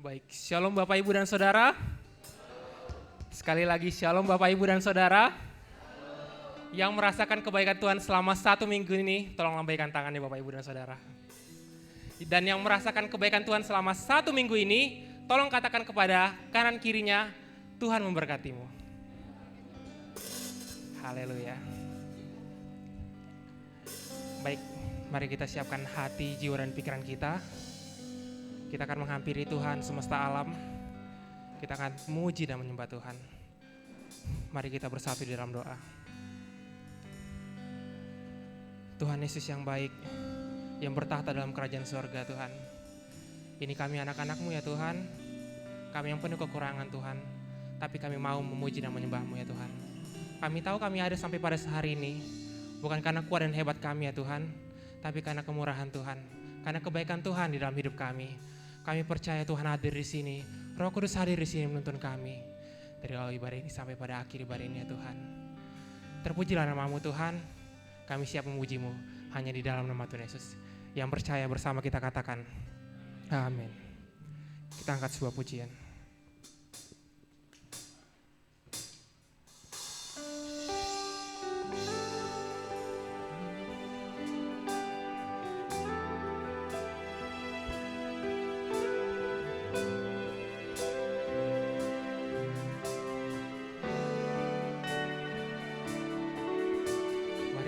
Baik, shalom Bapak Ibu dan Saudara. Sekali lagi shalom Bapak Ibu dan Saudara. Yang merasakan kebaikan Tuhan selama 1 minggu ini, tolong lambaikan tangannya Bapak Ibu dan Saudara. Dan yang merasakan kebaikan Tuhan selama 1 minggu ini, tolong katakan kepada kanan kirinya, Tuhan memberkatimu. Haleluya. Baik, mari kita siapkan hati, jiwa, dan pikiran kita. Kita akan menghampiri Tuhan semesta alam. Kita akan memuji dan menyembah Tuhan. Mari kita bersatu di dalam doa. Tuhan Yesus yang baik, yang bertahta dalam kerajaan surga Tuhan. Ini kami anak-anak-Mu ya Tuhan. Kami yang penuh kekurangan Tuhan. Tapi kami mau memuji dan menyembah-Mu ya Tuhan. Kami tahu kami ada sampai pada hari ini. Bukan karena kuat dan hebat kami ya Tuhan. Tapi karena kemurahan Tuhan. Karena kebaikan Tuhan di dalam hidup kami. Kami percaya Tuhan hadir di sini. Roh Kudus hadir di sini menuntun kami. Dari awal ibadah ini sampai pada akhir ibadah ini ya Tuhan. Terpujilah nama-Mu Tuhan. Kami siap memuji-Mu hanya di dalam nama Tuhan Yesus. Yang percaya bersama kita katakan, amin. Kita angkat sebuah pujian.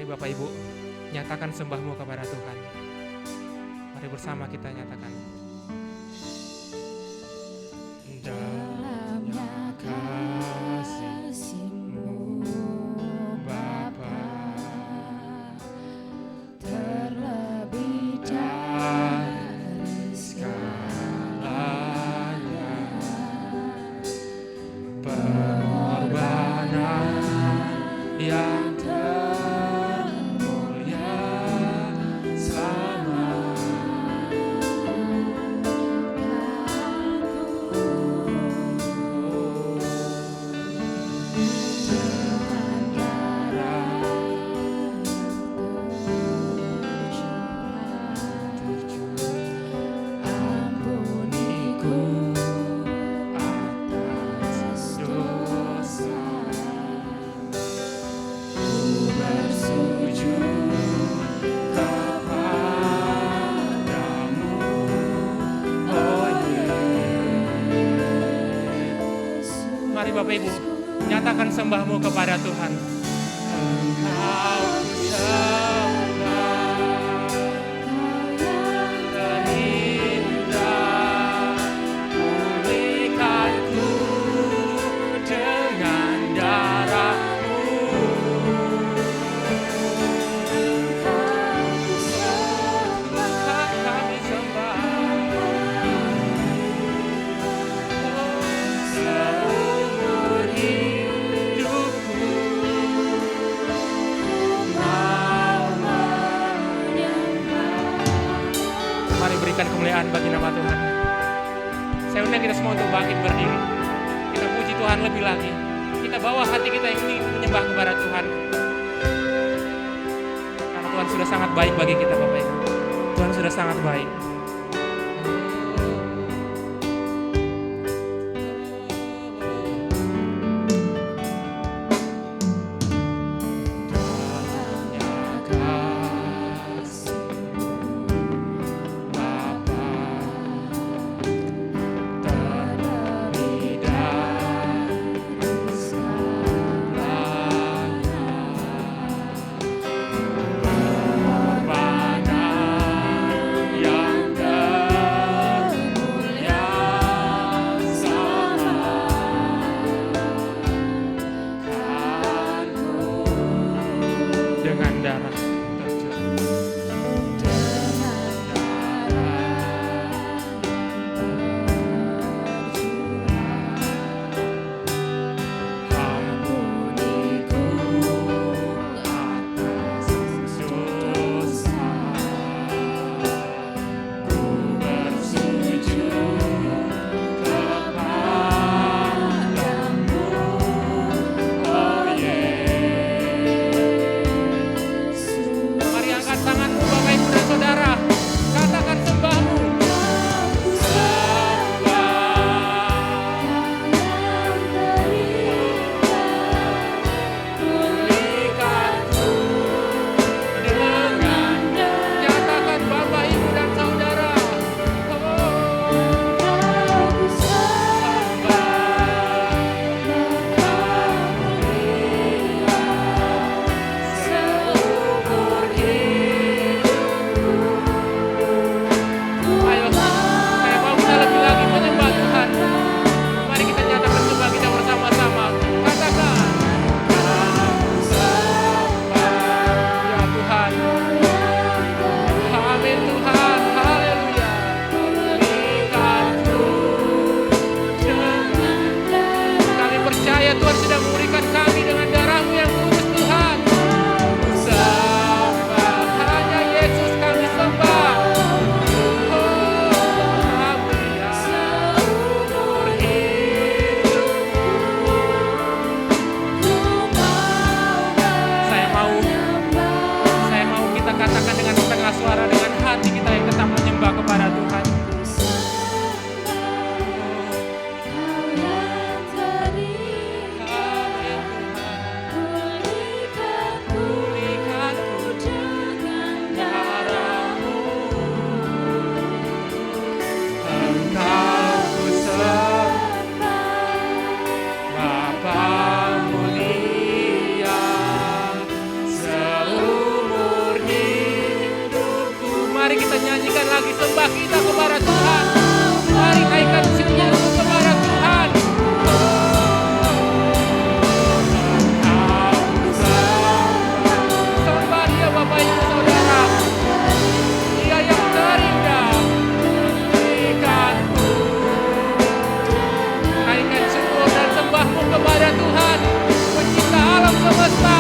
Bapak Ibu, nyatakan sembahmu kepada Tuhan. Mari bersama kita nyatakan. Dalamnya kasih-Mu Bapa, terlebih dari segalanya, pengorbanan yang Bapak Ibu, nyatakan sembahmu kepada Tuhan. Engkau ku sembah, Kau yang terindah, pulihkanku dengan darah-Mu. Engkau ku sembah, kami sembah. Berikan kemuliaan bagi nama Tuhan. Saya undang kita semua untuk bangkit berdiri. Kita puji Tuhan lebih lagi. Kita bawa hati kita yang ingin menyembah kepada Tuhan. Karena Tuhan sudah sangat baik bagi kita Bapak Ibu. Tuhan sudah sangat baik. Yang lagi sembah kita kepada Tuhan. Mari naikkan syukur kepada Tuhan. Sembah Dia Bapak Ibu Saudara. Dia yang terindah berikanku. Naikkan syukur dan sembahmu kepada Tuhan, pencipta alam semesta.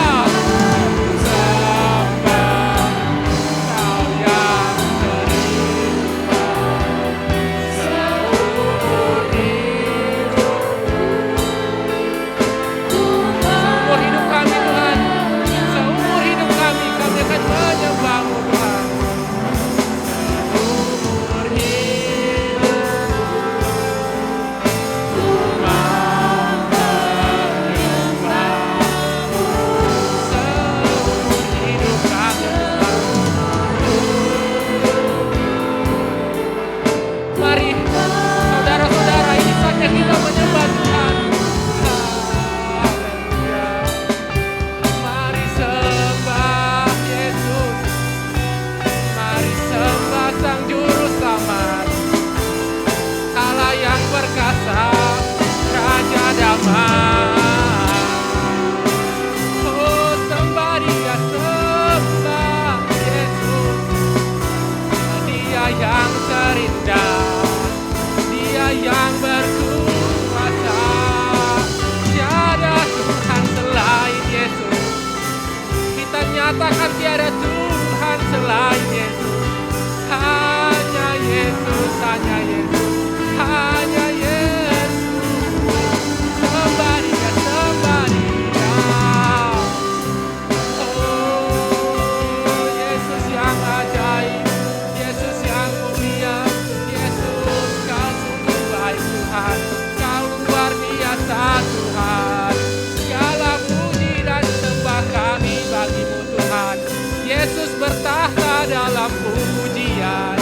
Nyatakan tiada Tuhan selain Yesus. Hanya Yesus, hanya Yesus, hanya Yesus. Sembah Dia, sembah Dia. Oh, Yesus yang ajaib, Yesus yang mulia, Yesus Kau sungguh baik Tuhan, Kau luar biasa Tuhan. Segala puji dan sembah kami bagi-Mu Tuhan. Yesus bertahta dalam pujian.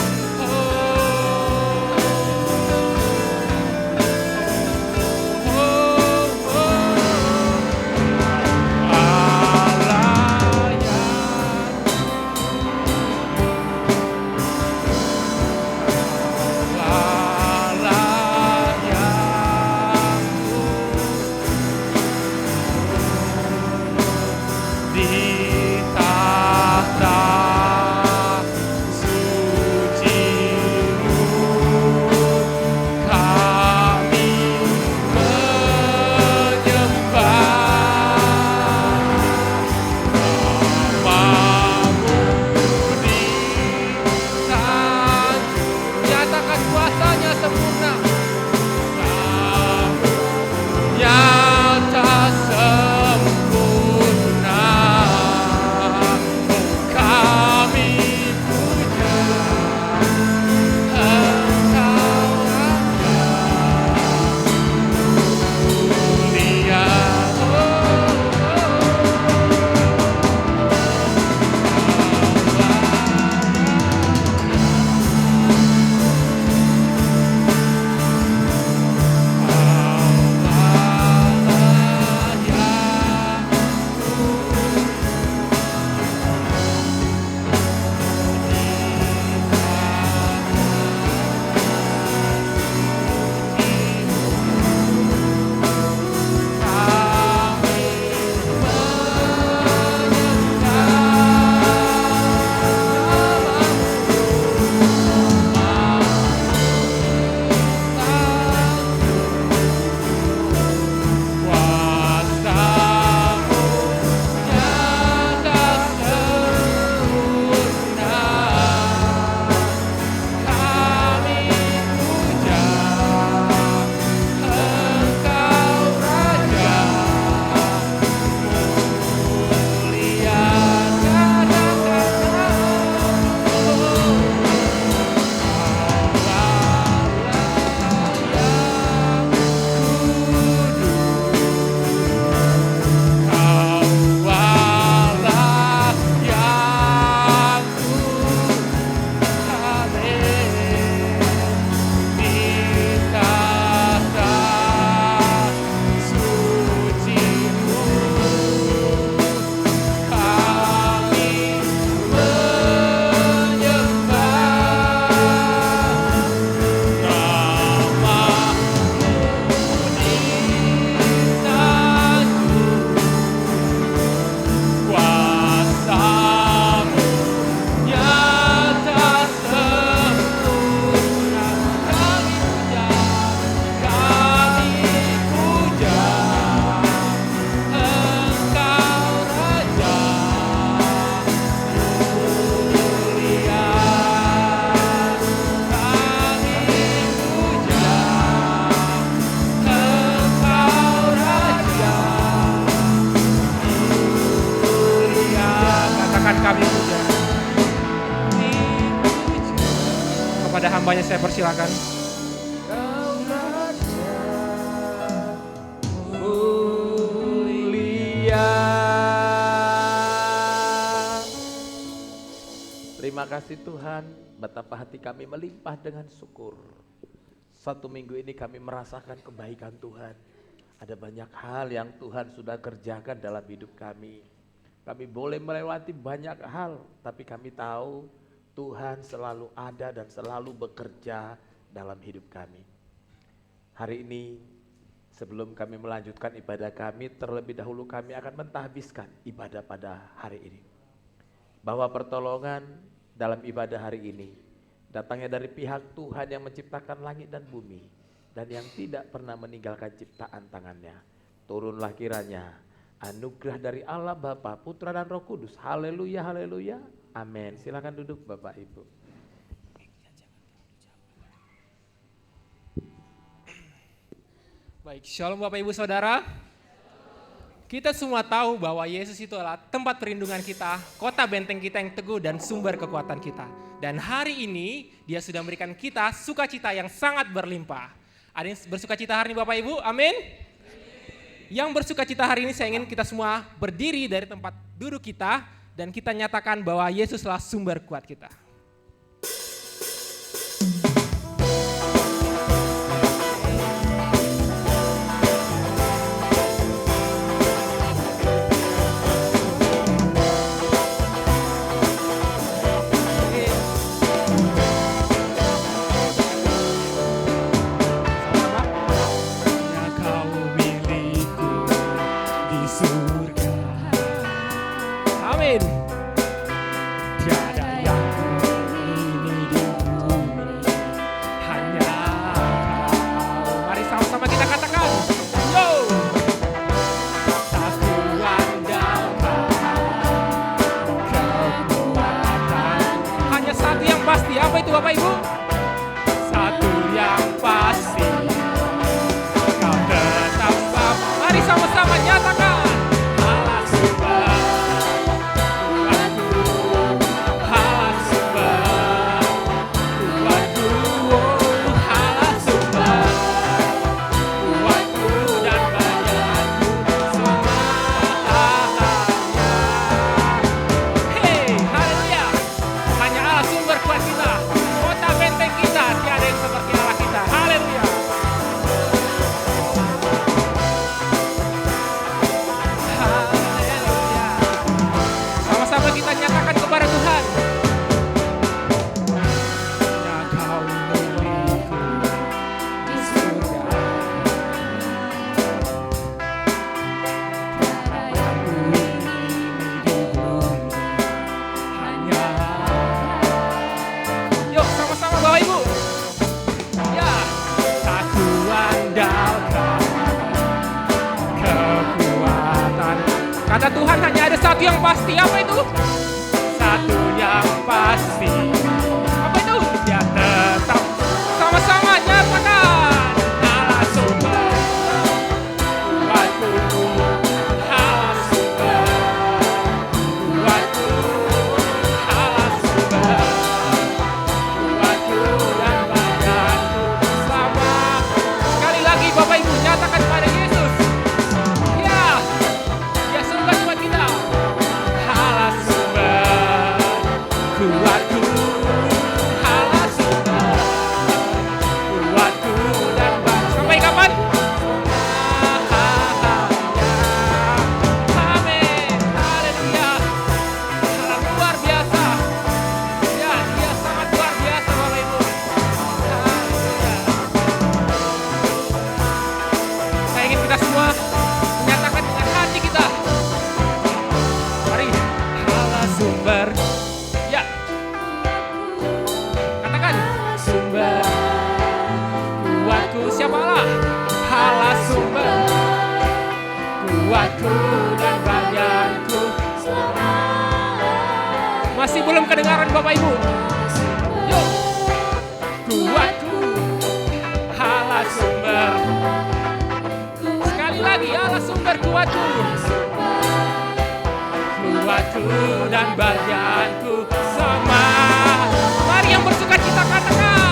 kepada hambanya saya persilakan. Kau Raja mulia. Terima kasih Tuhan, betapa hati kami melimpah dengan syukur. Satu minggu ini kami merasakan kebaikan Tuhan. Ada banyak hal yang Tuhan sudah kerjakan dalam hidup kami. Kami boleh melewati banyak hal, tapi kami tahu Tuhan selalu ada dan selalu bekerja dalam hidup kami. Hari ini sebelum kami melanjutkan ibadah kami, terlebih dahulu kami akan mentahbiskan ibadah pada hari ini. Bahwa pertolongan dalam ibadah hari ini datangnya dari pihak Tuhan yang menciptakan langit dan bumi dan yang tidak pernah meninggalkan ciptaan tangannya. Turunlah kiranya anugerah dari Allah Bapa, Putra dan Roh Kudus. Haleluya, haleluya, amin. Silakan duduk Bapak Ibu. Baik, shalom Bapak Ibu Saudara. Kita semua tahu bahwa Yesus itu adalah tempat perlindungan kita, kota benteng kita yang teguh dan sumber kekuatan kita. Dan hari ini Dia sudah memberikan kita sukacita yang sangat berlimpah. Ada yang bersukacita hari ini Bapak Ibu? Amin. Yang bersukacita hari ini saya ingin kita semua berdiri dari tempat duduk kita dan kita nyatakan bahwa Yesuslah sumber kuat kita. Bapak Ibu, satu yang pasti, kau tetap sama. Mari sama-sama nyatakan. Allah sumber kuatku, Allah sumber kuatku, Allah sumber kuatku dan banyakku semuanya. Hey, haleluya. Hanya Allah sumber kuat kita. Benteng kita, tiada yang seperti Allah kita. Haleluya. Haleluya. Sama-sama kita nyatakan kepada Tuhan. Ya kau milikku di surga. Aku ini di bumi hanya. Yuk sama-sama Bapak Ibu. Ya, aku andalkan kekuatan. Kata Tuhan hanya ada satu yang pasti. Apa itu? Satu yang pasti. Apa itu? Dia tetap. Sama-sama nyatakan. Allah sumber kuatku, Allah sumber kuatku, Allah sumber dan banyakku sama. Sekali lagi Bapak Ibu nyatakan pada Yesus. Ya, Dia sumber kuat kita. Allah sumber kuatku, Allah sumber kuatku dan banyakku. Sampai kapan? Amin. Haleluya. Allah luar biasa. Ya, Dia sangat luar biasa Bapak Ibu. Saya ingin kita semua menyatakan dengan hati kita. Mari, Allah sumber. Ya, katakan sumber kuatku. Siapa Allah? Allah sumber kuatku dan banyakku. Masih belum kedengaran Bapak Ibu? Yuk, kuatku, Allah sumber. Sekali lagi, Allah sumber kuatku, kuatku dan banyakku sama. Mari yang bersuka cita katakan.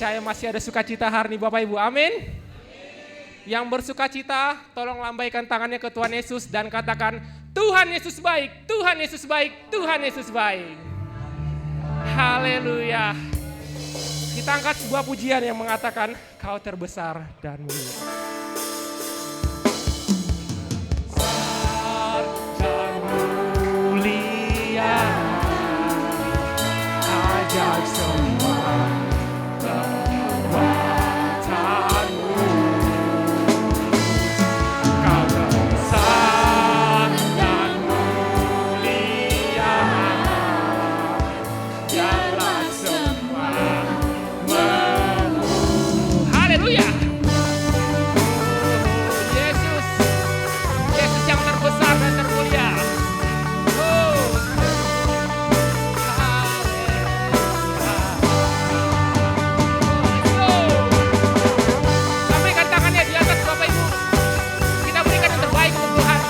percaya masih ada sukacita hari ini Bapak Ibu, amin. Yang bersukacita, tolong lambaikan tangannya ke Tuhan Yesus dan katakan, Tuhan Yesus baik, Tuhan Yesus baik, Tuhan Yesus baik. Haleluya. Kita angkat sebuah pujian yang mengatakan, Kau terbesar dan mulia. Besar dan mulia, ajaib semua kekuatanmu. Kau besar dan mulia, dialah semua haleluya. Yesus, Yesus yang terbesar dan termulia. Oh, lambaikan tangannya di atas Bapak Ibu. Kita berikan yang terbaik untuk Tuhan.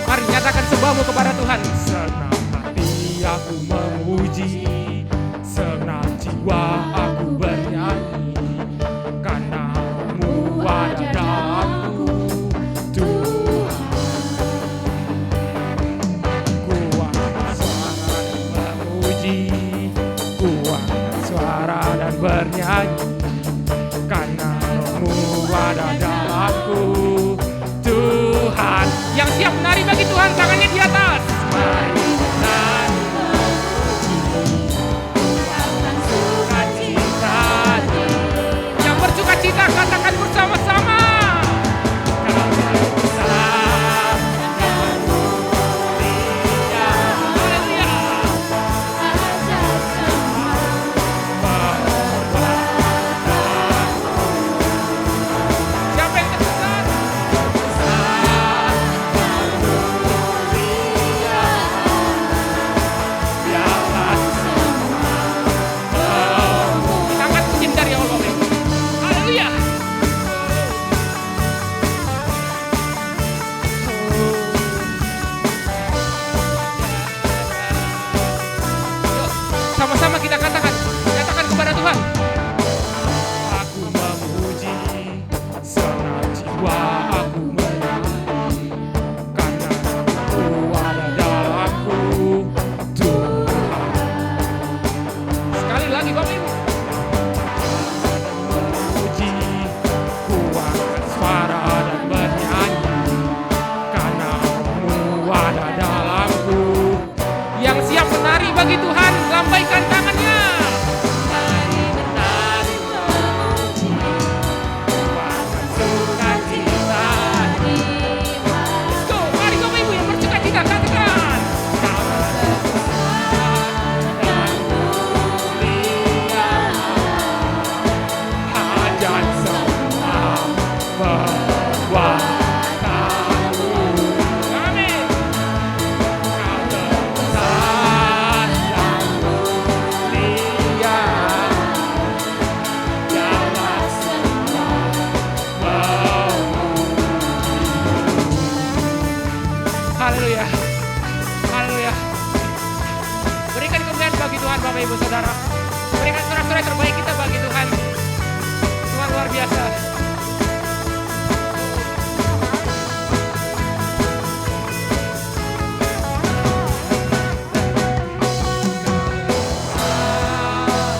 Mari nyatakan sembahmu kepada Tuhan. Senang hati aku memuji, senang jiwa aku bernyanyi, karena Mu ada dalamku, Tuhan. Kuangkat suara dan memuji, kuangkat suara dan bernyanyi, karena Mu ada dalamku, Tuhan. Yang siap menari bagi Tuhan, tangannya di atas. Mari menari kuangkat sukacita. Yang bersukacita katakan bersama-sama. Kau terbesar dan mulia. Haleluya. Siapa yang terbesar? Sama-sama kita katakan kepada Tuhan. Aku memuji, senang jiwa aku menyanyi, karena Ku ada dalamku, Tuhan. Sekali lagi Bapak Ibu. Memuji, kuangkat suara dan bernyanyi, karena Mu ada dalamku. Yang siap menari bagi Tuhan, lambaikan tangannya. Mari menari memuji, kuangkat sukacita. Let's go, mari Bapak Ibu yang bersukacita katakan. Kau terbesar dan mulia, hajat semua kekuatanmu. Amin. Kau terbesar dan mulia, dialah semua haleluya. Haleluya. Berikan kemuliaan bagi Tuhan Bapak Ibu Saudara. Berikan sorak-sorai terbaik kita bagi Tuhan. Tuhan luar biasa.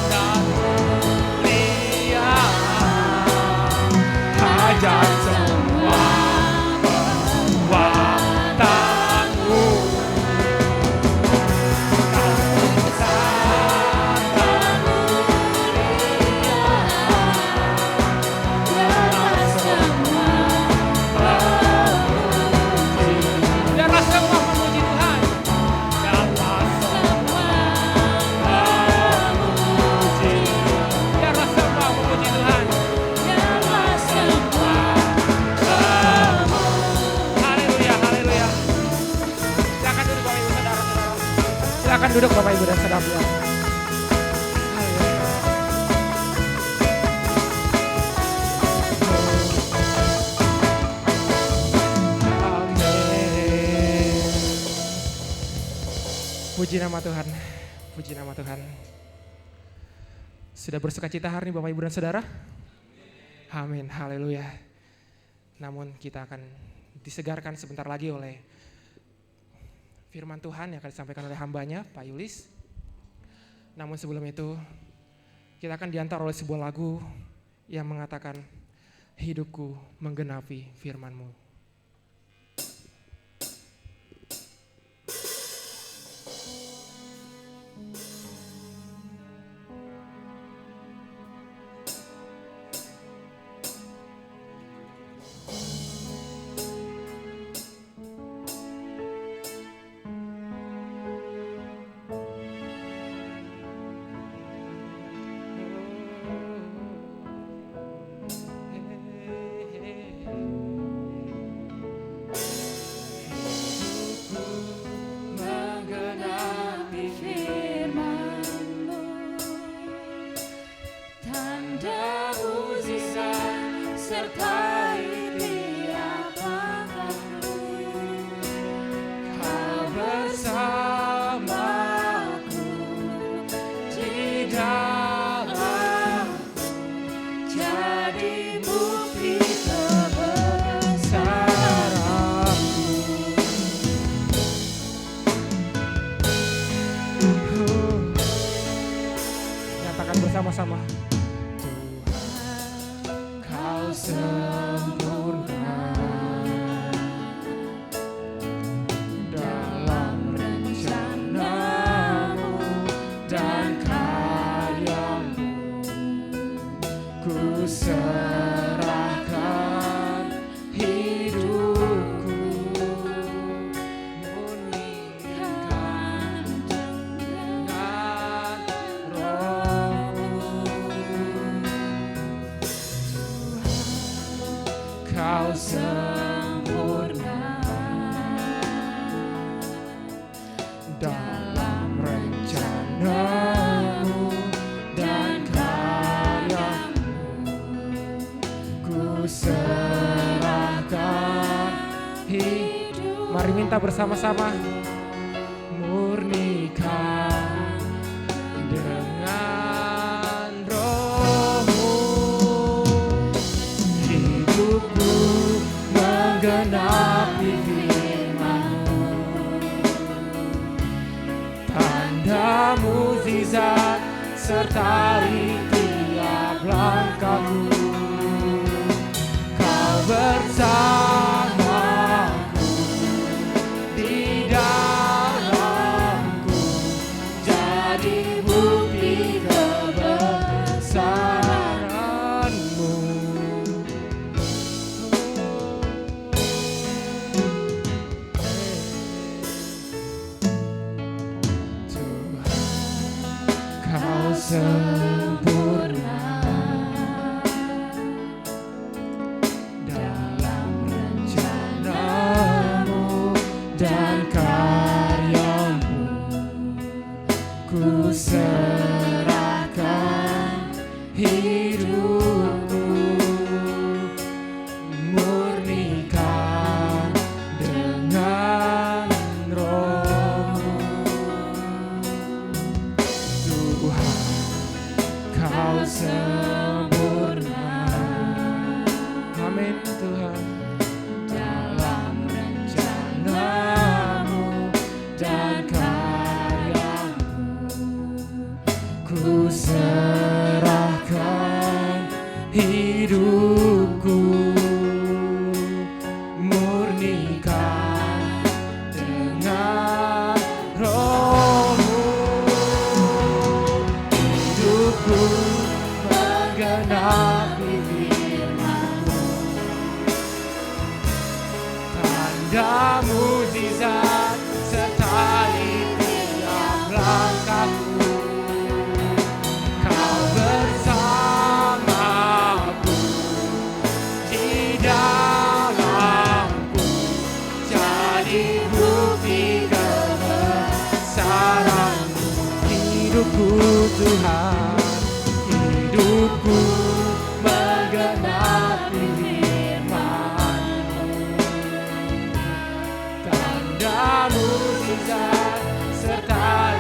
Dan mulia, hajat semua kekuatanmu. Kau terbesar dan mulia, dialah semua memuji. Biarlah semua memuji Tuhan. Dialah semua memuji. Biarlah semua memuji Tuhan. Haleluya, haleluya. Silakan duduk Bapak Ibu Saudara-saudara. Silakan duduk Bapak Ibu dan Saudara. Haleluya. Amin. Puji nama Tuhan, puji nama Tuhan. Sudah bersuka cita hari ini Bapak Ibu dan Saudara? Amin, haleluya. Namun kita akan disegarkan sebentar lagi oleh firman Tuhan yang akan disampaikan oleh hambanya, Pak Yulis. Namun sebelum itu, kita akan diantar oleh sebuah lagu yang mengatakan, hidupku menggenapi firman-Mu. Bersama-sama. Tuhan, Kau sempurna dalam rencana-Mu dan karya-Mu. Ku serahkan hidupku, murnikan dengan Kau sempurna dalam rencana-Mu dan karya-Mu. Ku serahkan hidup. Mari minta bersama-sama. Murnikan dengan Roh-Mu, hidupku menggenapi firman-Mu. Tanda mukjizat sertai tiap langkahku. Kau bersamaku, di dalamku, jadi bukti kebesaran-Mu. Kau sempurna dalam rencana-Mu dan karya-Mu. Ku serahkan hidupku, murnikan dengan Roh-Mu. Tuhan, Kau sempurna. Amin Tuhan. Dalam rencana-Mu dan karya-Mu. Ku serahkan hidupku, murnikan dengan Roh-Mu. Hidupku menggenapi firman-Mu. Tanda mukjizat sertai tiap langkahku. Kau bersamaku, di dalamku, jadi bukti kebesaran-Mu. Hidupku Tuhan, hidupku menggenapi firman-Mu. Tanda mukjizat sertai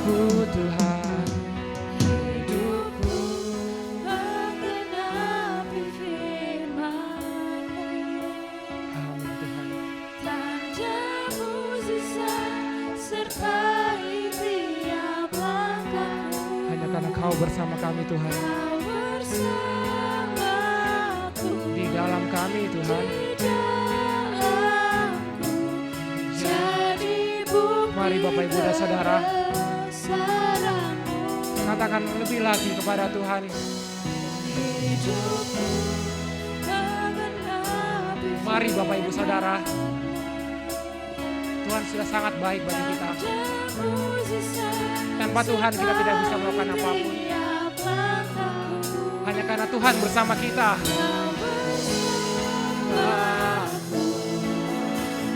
hidupku Tuhan. Hidupku menggenapi firman-Mu. Amin Tuhan. Tanda mukjizat sertai tiap langkahku. Hanya karena Kau bersama kami Tuhan. Kau bersamaku Di dalam kami Tuhan. di dalamku. Jadi bukti Mari Bapak Ibu dan Saudara, kebesaran-Mu. katakan lebih lagi kepada Tuhan. Hidupku menggenapi Mari Bapak Ibu Saudara, Tuhan sudah sangat baik bagi kita. Tanpa Tuhan kita tidak bisa melakukan apapun. Hanya karena Tuhan bersama kita.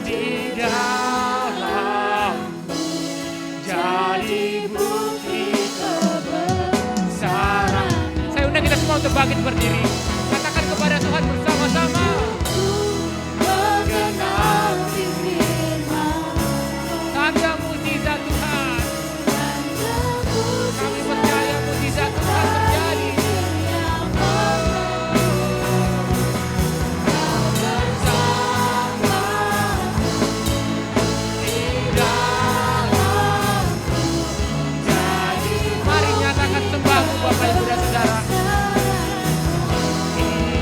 Di dalam jadi bukti kebesaran. Saya undang kita semua untuk bangkit berdiri. Katakan kepada Tuhan bersama-sama. Menggenapi firman-Mu. Tanda mukjizat Tuhan. Kami percaya mukjizat Tuhan terjadi. Mari nyatakan sembahmu Bapak Ibu dan Saudara.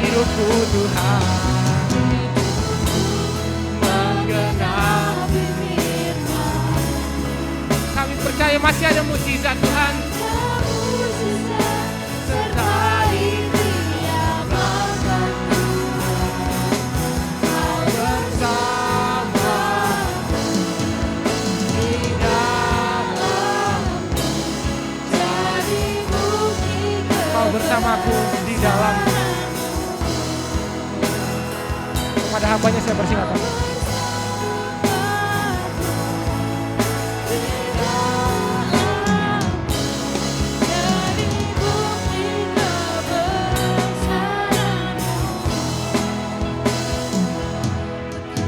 Hidupku Tuhan menggenapi. Kami percaya masih ada mukjizat Tuhan. Sertai tiap langkahku. Kau bersama di dalamku. Jadi bukti Kau bersamaku di dalam. Kepada hambanya saya persilakan. Jadi bukti kebesaran-Mu.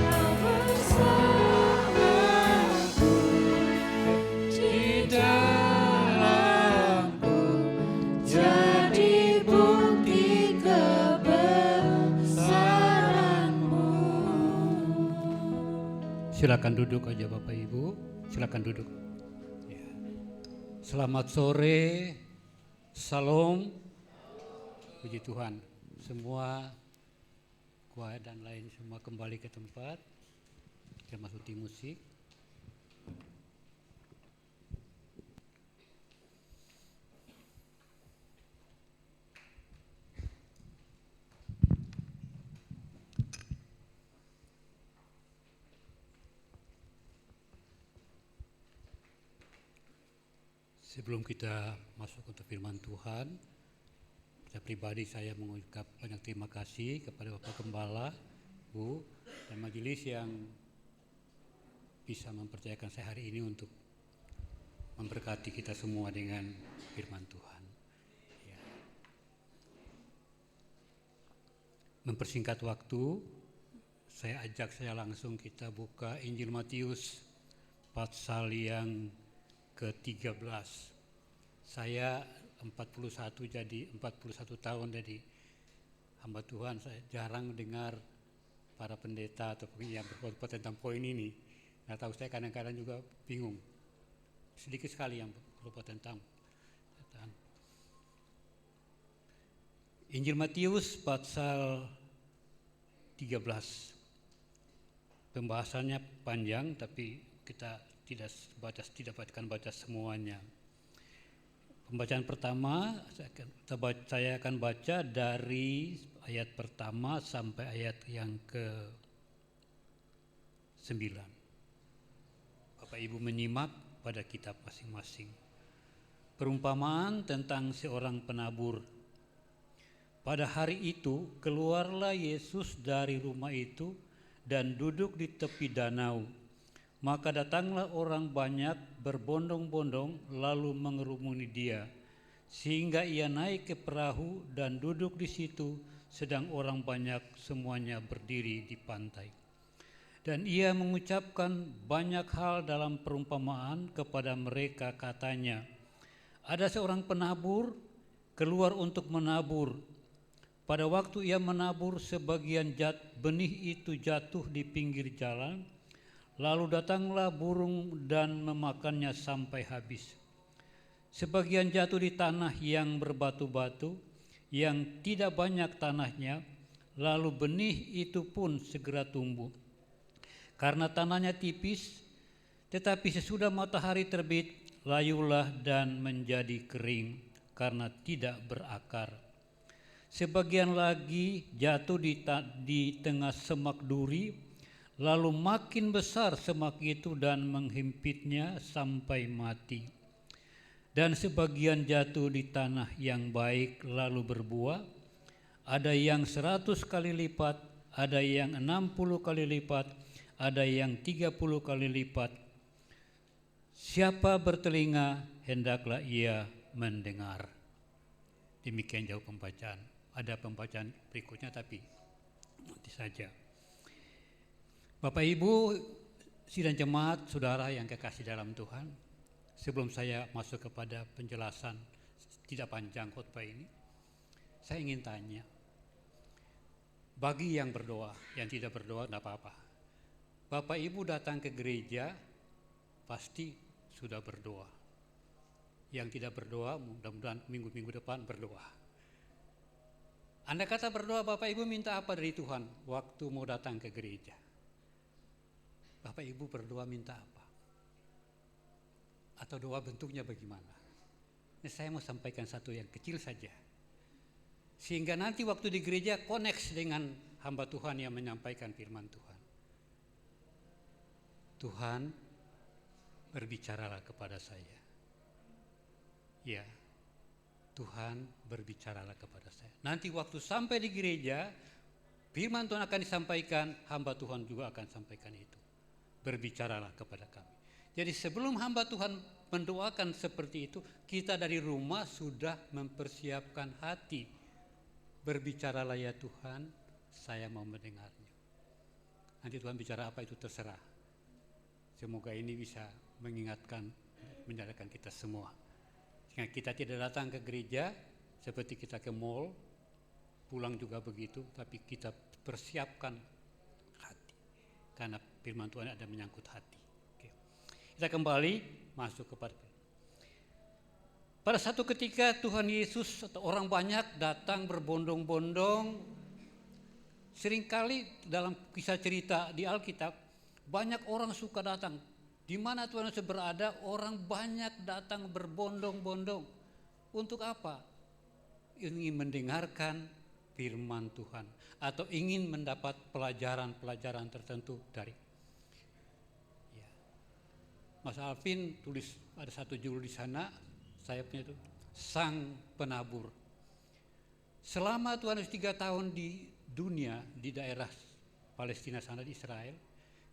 Kau bersamaku di dalamku. Jadi bukti kebesaran-Mu. Silakan duduk aja Bapak Ibu, silakan duduk. Ya. Selamat sore, salam, puji Tuhan. Semua choir dan lain semua kembali ke tempat, termasuk tim musik. Sebelum kita masuk untuk firman Tuhan, secara pribadi saya mengucap banyak terima kasih kepada Bapak Gembala, Bu, dan majelis yang bisa mempercayakan saya hari ini untuk memberkati kita semua dengan firman Tuhan. Ya. Mempersingkat waktu, saya langsung kita buka Injil Matius pasal yang ke-13. Saya 41 jadi 41 tahun jadi hamba Tuhan. Saya jarang dengar para pendeta atau yang berkhotbah tentang poin ini. Nah, tahu saya kadang-kadang juga bingung. Sedikit sekali yang berkhotbah tentang Injil Matius pasal 13. Pembahasannya panjang tapi kita tidak baca semuanya. Pembacaan pertama saya akan baca dari ayat pertama sampai ayat yang ke-9. Bapak Ibu menyimak pada kitab masing-masing. Perumpamaan tentang seorang penabur. Pada hari itu keluarlah Yesus dari rumah itu dan duduk di tepi danau. Maka datanglah orang banyak berbondong-bondong lalu mengerumuni dia, sehingga ia naik ke perahu dan duduk di situ, sedang orang banyak semuanya berdiri di pantai. Dan ia mengucapkan banyak hal dalam perumpamaan kepada mereka, katanya, ada seorang penabur keluar untuk menabur. Pada waktu ia menabur, sebagian benih itu jatuh di pinggir jalan, lalu datanglah burung dan memakannya sampai habis. Sebagian jatuh di tanah yang berbatu-batu, yang tidak banyak tanahnya, lalu benih itu pun segera tumbuh. Karena tanahnya tipis, tetapi sesudah matahari terbit, layulah dan menjadi kering karena tidak berakar. Sebagian lagi jatuh di tengah semak duri, lalu makin besar semak itu dan menghimpitnya sampai mati. Dan sebagian jatuh di tanah yang baik lalu berbuah, ada yang 100 kali lipat, ada yang 60 kali lipat, ada yang 30 kali lipat. Siapa bertelinga, hendaklah ia mendengar. Demikian jauh pembacaan. Ada pembacaan berikutnya tapi nanti saja. Bapak Ibu, sidang jemaat, saudara yang kekasih dalam Tuhan, sebelum saya masuk kepada penjelasan tidak panjang khotbah ini, saya ingin tanya, bagi yang berdoa, yang tidak berdoa tidak apa-apa. Bapak Ibu datang ke gereja pasti sudah berdoa. Yang tidak berdoa mudah-mudahan minggu-minggu depan berdoa. Anda kata berdoa, Bapak Ibu minta apa dari Tuhan waktu mau datang ke gereja? Bapak Ibu berdoa minta apa? Atau doa bentuknya bagaimana? Ini saya mau sampaikan satu yang kecil saja. Sehingga nanti waktu di gereja connect dengan hamba Tuhan yang menyampaikan firman Tuhan. Tuhan, berbicaralah kepada saya. Ya, Tuhan berbicaralah kepada saya. Nanti waktu sampai di gereja, firman Tuhan akan disampaikan, hamba Tuhan juga akan sampaikan itu. Berbicaralah kepada kami. Jadi sebelum hamba Tuhan mendoakan seperti itu, kita dari rumah sudah mempersiapkan hati. Berbicaralah ya Tuhan, saya mau mendengarnya. Nanti Tuhan bicara apa itu terserah. Semoga ini bisa mengingatkan, menyadarkan kita semua. Sehingga kita tidak datang ke gereja seperti kita ke mall, pulang juga begitu, tapi kita persiapkan hati. Karena firman Tuhan ada menyangkut hati. Oke. Kita kembali masuk kepada pada satu ketika Tuhan Yesus atau orang banyak datang berbondong-bondong. Seringkali dalam kisah cerita di Alkitab, banyak orang suka datang. Di mana Tuhan Yesus berada, orang banyak datang berbondong-bondong. Untuk apa? Ingin mendengarkan firman Tuhan atau ingin mendapat pelajaran-pelajaran tertentu dari. Ya. Mas Alvin tulis ada satu judul di sana, saya punya itu, Sang Penabur. Selama Tuhan Yesus 3 tahun di dunia, di daerah Palestina sana di Israel,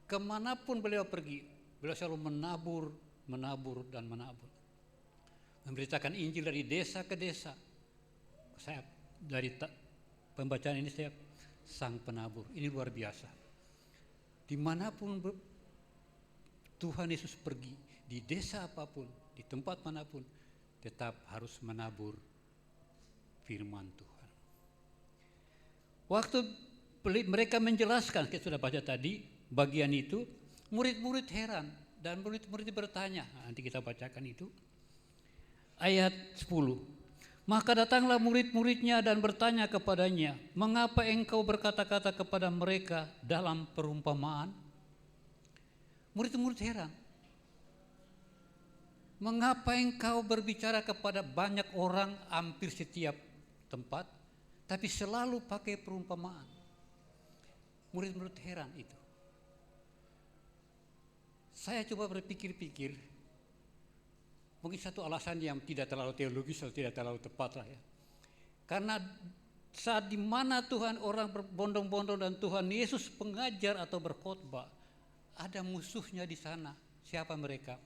kemanapun beliau pergi, beliau selalu menabur dan menabur. Memberitakan Injil dari desa ke desa. Saya dari pembacaan ini saya Sang Penabur. Ini luar biasa. Dimanapun Tuhan Yesus pergi, di desa apapun, di tempat manapun, tetap harus menabur firman Tuhan. Waktu mereka menjelaskan, kita sudah baca tadi bagian itu, murid-murid heran dan murid-murid bertanya. Nanti kita bacakan itu. Ayat 10. Maka datanglah murid-muridnya dan bertanya kepadanya, mengapa engkau berkata-kata kepada mereka dalam perumpamaan? Murid-murid heran. Mengapa engkau berbicara kepada banyak orang hampir setiap tempat, tapi selalu pakai perumpamaan? Murid-murid heran itu. Saya coba berpikir-pikir, mungkin satu alasan yang tidak terlalu teologis atau tidak terlalu tepat lah ya. Karena saat di mana Tuhan orang berbondong-bondong dan Tuhan Yesus pengajar atau berkhotbah, ada musuhnya di sana. Siapa mereka?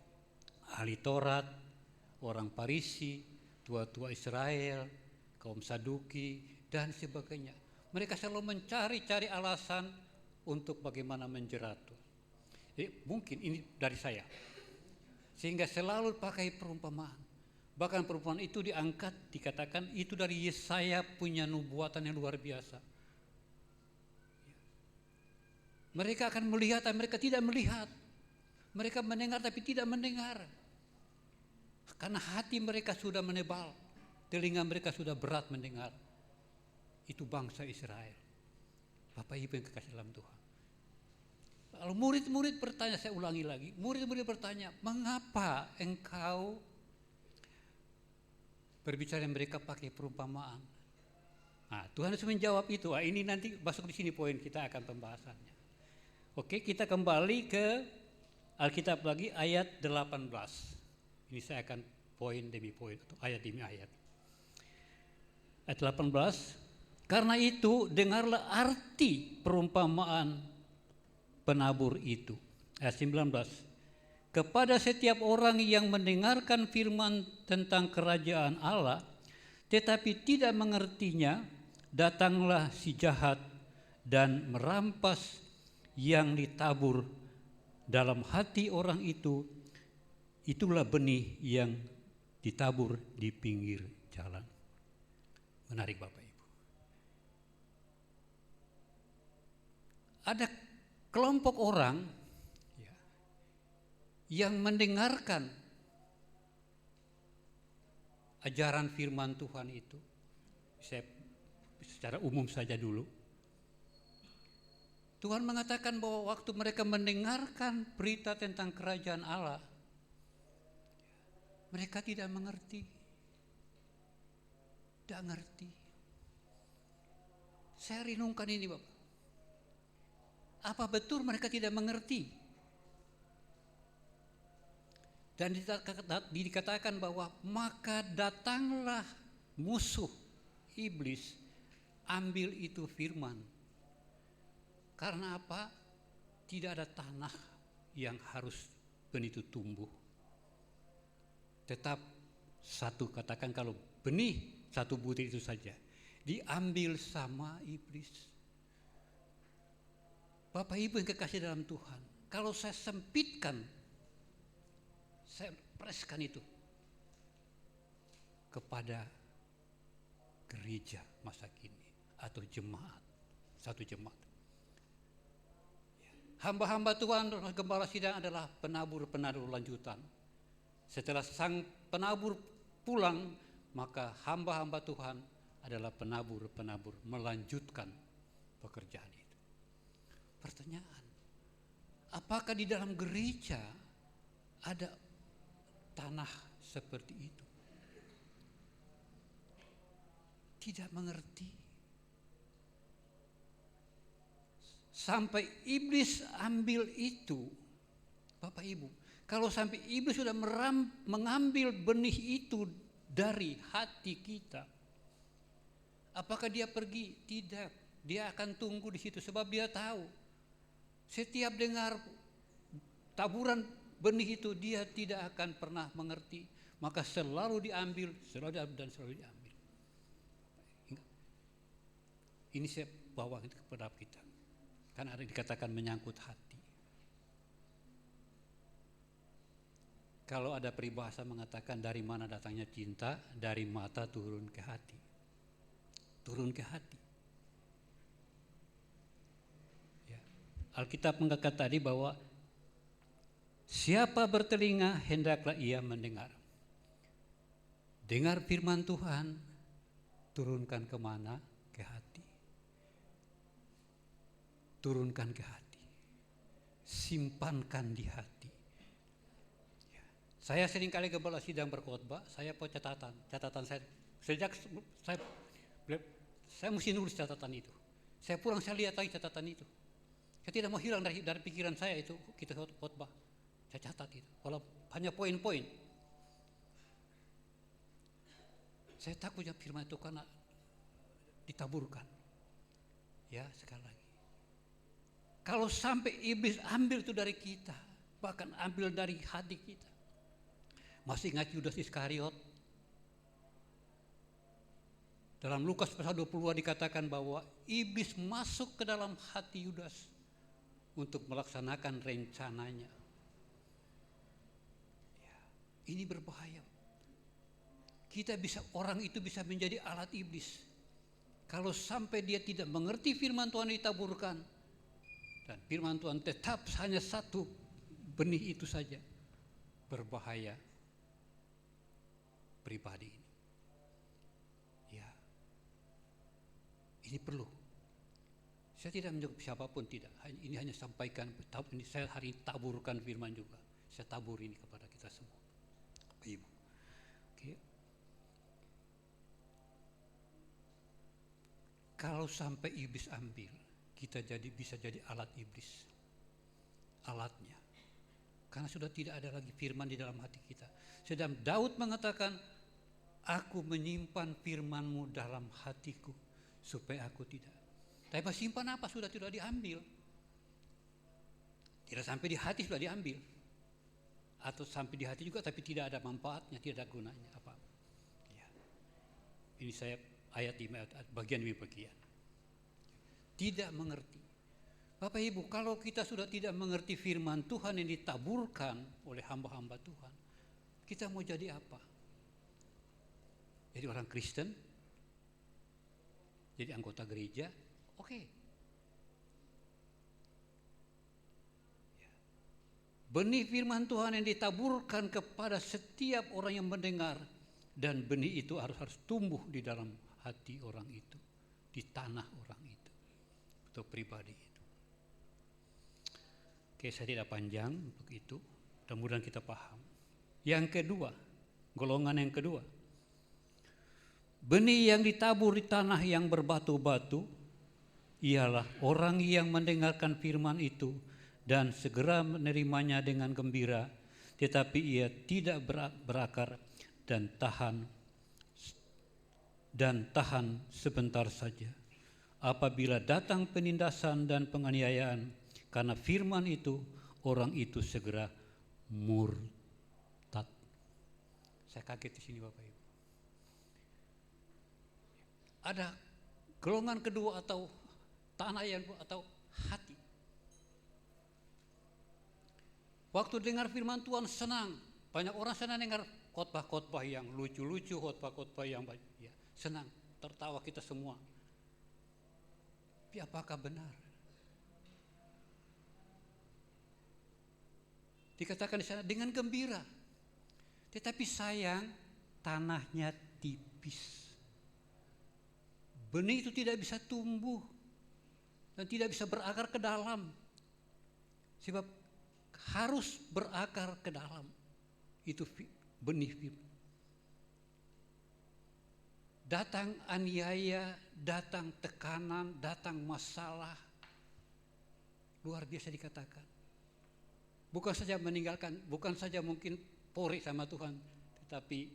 Ahli Taurat, orang Farisi, tua-tua Israel, kaum Saduki dan sebagainya. Mereka selalu mencari-cari alasan untuk bagaimana menjerat Tuhan. Jadi mungkin ini dari saya. Sehingga selalu pakai perumpamaan. Bahkan perumpamaan itu diangkat, dikatakan itu dari Yesaya punya nubuatan yang luar biasa. Mereka akan melihat tapi mereka tidak melihat. Mereka mendengar tapi tidak mendengar. Karena hati mereka sudah menebal, telinga mereka sudah berat mendengar. Itu bangsa Israel. Bapak Ibu yang kekasih dalam Tuhan. Lalu murid-murid bertanya, saya ulangi lagi. Murid-murid bertanya, mengapa engkau berbicara mereka pakai perumpamaan? Nah, Tuhan Yesus menjawab itu. Nah, ini nanti masuk di sini poin kita akan pembahasannya. Oke, kita kembali ke Alkitab lagi ayat 18. Ini saya akan poin demi poin atau ayat demi ayat. Ayat 18. Karena itu dengarlah arti perumpamaan penabur itu. Ayat 19. Kepada setiap orang yang mendengarkan firman tentang kerajaan Allah tetapi tidak mengertinya, datanglah si jahat dan merampas yang ditabur dalam hati orang itu. Itulah benih yang ditabur di pinggir jalan. Menarik Bapak Ibu. Ada kelompok orang yang mendengarkan ajaran firman Tuhan itu. Saya secara umum saja dulu. Tuhan mengatakan bahwa waktu mereka mendengarkan berita tentang kerajaan Allah, mereka tidak mengerti. Tidak ngerti. Saya renungkan ini Bapak. Apa betul mereka tidak mengerti? Dan dikatakan bahwa maka datanglah musuh iblis, ambil itu firman. Karena apa? Tidak ada tanah yang harus benih itu tumbuh. Tetap satu, katakan kalau benih satu butir itu saja diambil sama iblis. Bapak Ibu yang kekasih dalam Tuhan, kalau saya sempitkan, saya preskan itu kepada gereja masa kini atau jemaat, satu jemaat. Hamba-hamba Tuhan, gembala sidang adalah penabur-penabur lanjutan. Setelah sang penabur pulang, maka hamba-hamba Tuhan adalah penabur-penabur melanjutkan pekerjaan itu. Pertanyaan, apakah di dalam gereja ada tanah seperti itu? Tidak mengerti. Sampai iblis ambil itu, Bapak Ibu, kalau sampai iblis sudah mengambil benih itu dari hati kita, apakah dia pergi? Tidak, dia akan tunggu di situ sebab dia tahu setiap dengar taburan benih itu dia tidak akan pernah mengerti, maka selalu diambil, selalu diambil dan selalu diambil. Ini saya bawa itu kepada kita, karena ada dikatakan menyangkut hati. Kalau ada peribahasa mengatakan dari mana datangnya cinta, dari mata turun ke hati. Turun ke hati. Ya. Alkitab mengatakan tadi bahwa siapa bertelinga hendaklah ia mendengar. Dengar firman Tuhan, turunkan kemana? Ke hati. Turunkan ke hati. Simpankan di hati. Saya seringkali gembala sidang berkhotbah, saya punya catatan saya sejak saya mesti nulis catatan itu. Saya pulang saya lihat lagi catatan itu. Saya tidak mau hilang dari pikiran saya itu kita khotbah. Saya catat itu, walau hanya poin-poin. Saya takutnya firman itu karena ditaburkan. Ya, sekali lagi. Kalau sampai iblis ambil itu dari kita, bahkan ambil dari hati kita. Masih ingat Yudas Iskariot? Dalam Lukas pasal 22 dikatakan bahwa iblis masuk ke dalam hati Yudas. untuk melaksanakan rencananya. Ya, ini berbahaya. Orang itu bisa menjadi alat iblis. Kalau sampai dia tidak mengerti firman Tuhan ditaburkan, dan firman Tuhan tetap hanya satu benih itu saja, berbahaya pribadi ini. Ya, ini perlu. Saya tidak menjawab siapapun, tidak. Ini hanya sampaikan. Ini saya hari ini taburkan firman juga. Saya tabur ini kepada kita semua, Bapak Ibu. Oke. Kalau sampai iblis ambil, kita bisa jadi alat iblis, alatnya. Karena sudah tidak ada lagi firman di dalam hati kita. Sedang Daud mengatakan, aku menyimpan firman-Mu dalam hatiku supaya aku tidak. Tapi simpan apa? Sudah tidak diambil. Tidak sampai di hati sudah diambil. Atau sampai di hati juga tapi tidak ada manfaatnya, tidak ada gunanya apa. Ya. Ini saya ayat bagian demi bagian. Tidak mengerti. Bapak Ibu, kalau kita sudah tidak mengerti firman Tuhan yang ditaburkan oleh hamba-hamba Tuhan, kita mau jadi apa? Jadi orang Kristen? Jadi anggota gereja? Oke. Ya. Benih firman Tuhan yang ditaburkan kepada setiap orang yang mendengar, dan benih itu harus tumbuh di dalam hati orang itu, di tanah orang itu, atau pribadi itu. Oke, saya tidak panjang untuk itu, mudah-mudahan kita paham. Yang kedua, golongan yang kedua, benih yang ditabur di tanah yang berbatu-batu ialah orang yang mendengarkan firman itu dan segera menerimanya dengan gembira, tetapi ia tidak berakar dan tahan sebentar saja. Apabila datang penindasan dan penganiayaan karena firman itu, orang itu segera murtad. Saya kaget di sini Bapak Ibu. Ada golongan kedua atau tanah atau hati. Waktu dengar firman Tuhan senang. Banyak orang senang dengar khotbah-khotbah yang lucu-lucu, khotbah-khotbah yang ya, senang, tertawa kita semua. Tapi apakah benar? Dikatakan di sana dengan gembira. Tetapi sayang, tanahnya tipis. Benih itu tidak bisa tumbuh dan tidak bisa berakar ke dalam. Sebab harus berakar ke dalam. Itu benih firman. Datang aniaya, datang tekanan, datang masalah. Luar biasa dikatakan. Bukan saja meninggalkan, bukan saja mungkin pori sama Tuhan, tetapi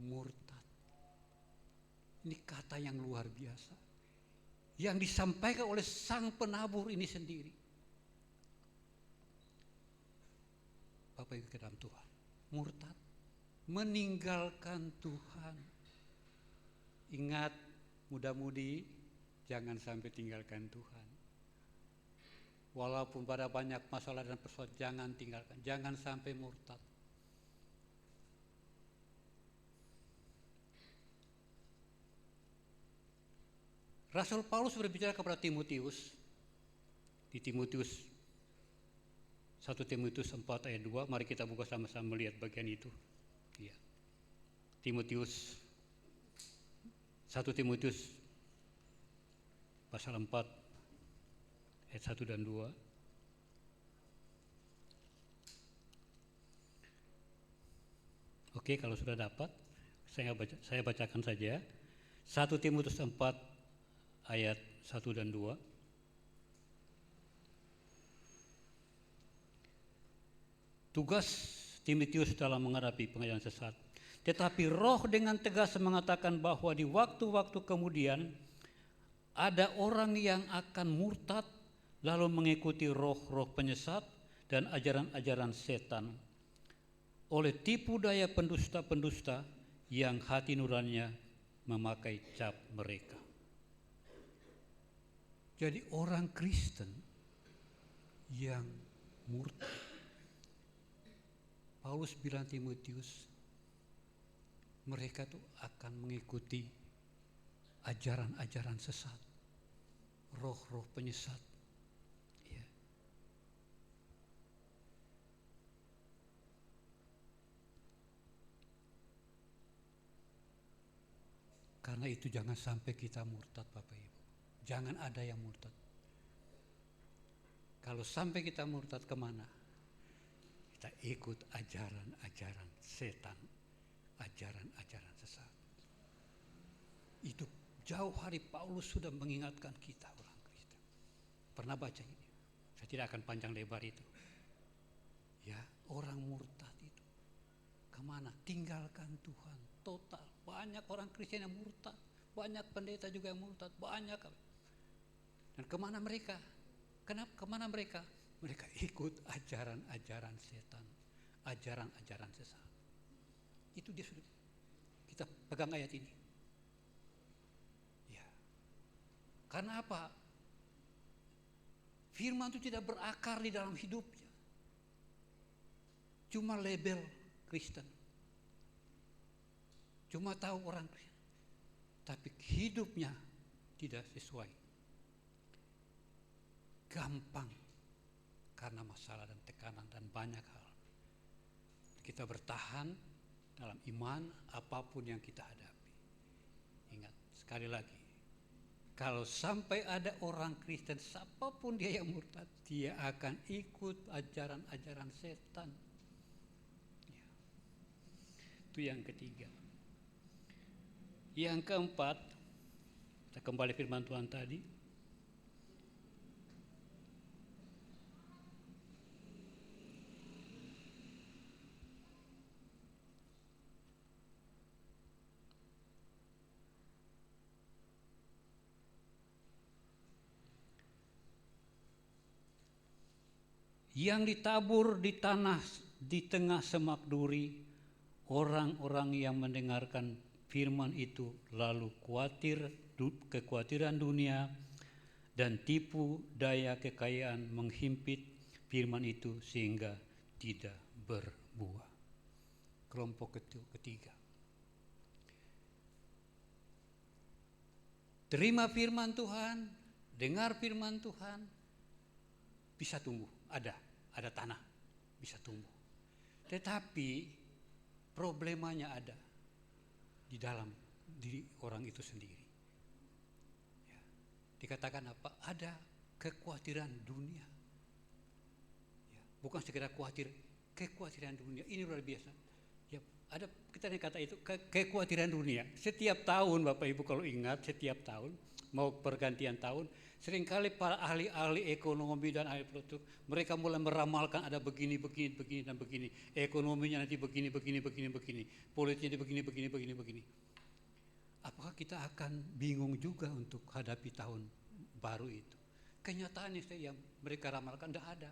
murtad. Ini kata yang luar biasa. Yang disampaikan oleh sang penabur ini sendiri. Bapak Ibu ke dalam Tuhan. Murtad. Meninggalkan Tuhan. Ingat, muda-mudi, jangan sampai tinggalkan Tuhan. Walaupun pada banyak masalah dan persoalan, jangan tinggalkan. Jangan sampai murtad. Rasul Paulus berbicara kepada Timotius. Di Timotius 1 Timotius 4 ayat 2, mari kita buka sama-sama melihat bagian itu. Ya. Timotius 1 Timotius pasal 4 ayat 1 dan 2. Oke, kalau sudah dapat, saya bacakan saja. 1 Timotius 4 ayat 1 dan 2. Tugas Timotius dalam menghadapi pengajaran sesat. Tetapi Roh dengan tegas mengatakan bahwa di waktu-waktu kemudian ada orang yang akan murtad lalu mengikuti roh-roh penyesat dan ajaran-ajaran setan oleh tipu daya pendusta-pendusta yang hati nuraninya memakai cap mereka. Jadi orang Kristen yang murtad. Paulus bilang Timotius, mereka tuh akan mengikuti ajaran-ajaran sesat, roh-roh penyesat. Ya. Karena itu jangan sampai kita murtad, Bapak Ibu. Jangan ada yang murtad. Kalau sampai kita murtad kemana? Kita ikut ajaran-ajaran setan, ajaran-ajaran sesat. Itu jauh hari Paulus sudah mengingatkan kita orang Kristen. Pernah baca ini? Saya tidak akan panjang lebar itu. Ya, orang murtad itu kemana? Tinggalkan Tuhan total. Banyak orang Kristen yang murtad, banyak pendeta juga yang murtad, banyak. Dan kemana mereka? Kenapa? Kemana mereka? Mereka ikut ajaran-ajaran setan, ajaran-ajaran sesat. Itu dia sudah. Kita pegang ayat ini. Ya. Karena apa? Firman itu tidak berakar di dalam hidupnya. Cuma label Kristen. Cuma tahu orang Kristen. Tapi hidupnya tidak sesuai. Gampang karena masalah dan tekanan dan banyak hal. Kita bertahan dalam iman apapun yang kita hadapi. Ingat sekali lagi, kalau sampai ada orang Kristen, siapapun dia yang murtad, dia akan ikut ajaran-ajaran setan. Ya. Itu yang ketiga. Yang keempat, kita kembali firman Tuhan tadi. Yang ditabur di tanah di tengah semak duri, orang-orang yang mendengarkan firman itu lalu kekhawatiran dunia dan tipu daya kekayaan menghimpit firman itu sehingga tidak berbuah. Kelompok ketiga. Terima firman Tuhan, dengar firman Tuhan, bisa tumbuh, ada tanah, bisa tumbuh. Tetapi problemanya ada di dalam diri orang itu sendiri. Ya. Dikatakan apa? Ada kekhawatiran dunia. Ya. Bukan sekedar kekhawatiran dunia. Ini luar biasa. Ya, ada kita kata itu kekhawatiran dunia. Setiap tahun Bapak Ibu kalau ingat, setiap tahun mau pergantian tahun, seringkali para ahli-ahli ekonomi dan ahli politik mereka mulai meramalkan ada begini dan begini. Ekonominya nanti begini. Politiknya begini. Apakah kita akan bingung juga untuk hadapi tahun baru itu? Kenyataannya yang mereka ramalkan tidak ada.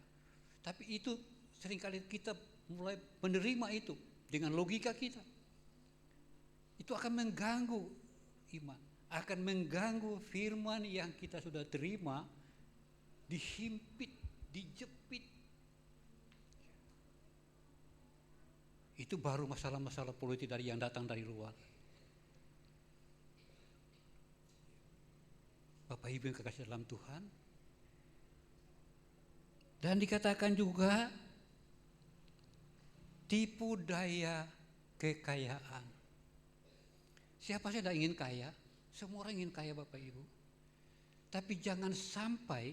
Tapi itu seringkali kita mulai menerima itu dengan logika kita. Itu akan mengganggu iman. Akan mengganggu firman yang kita sudah terima, dihimpit, dijepit. Itu baru masalah-masalah politik yang datang dari luar. Bapak Ibu yang kekasih dalam Tuhan. Dan dikatakan juga tipu daya kekayaan. Siapa sih tidak ingin kaya? Semua orang ingin kaya Bapak Ibu. Tapi jangan sampai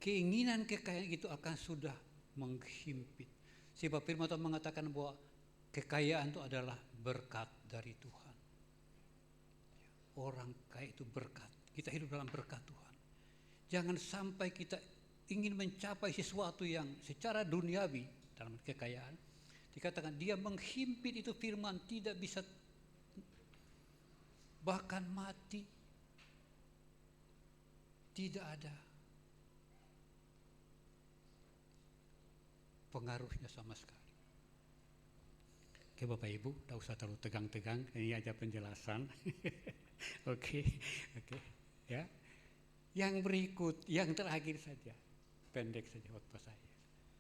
keinginan kekayaan itu akan sudah menghimpit. Sebab firman Tuhan mengatakan bahwa kekayaan itu adalah berkat dari Tuhan. Orang kaya itu berkat. Kita hidup dalam berkat Tuhan. Jangan sampai kita ingin mencapai sesuatu yang secara duniawi dalam kekayaan. Dikatakan dia menghimpit itu firman, tidak bisa bahkan mati. Tidak ada pengaruhnya sama sekali. Oke Bapak Ibu, tidak usah terlalu tegang-tegang, ini aja penjelasan. Oke, ya. Yang berikut, yang terakhir saja, pendek saja waktu saya.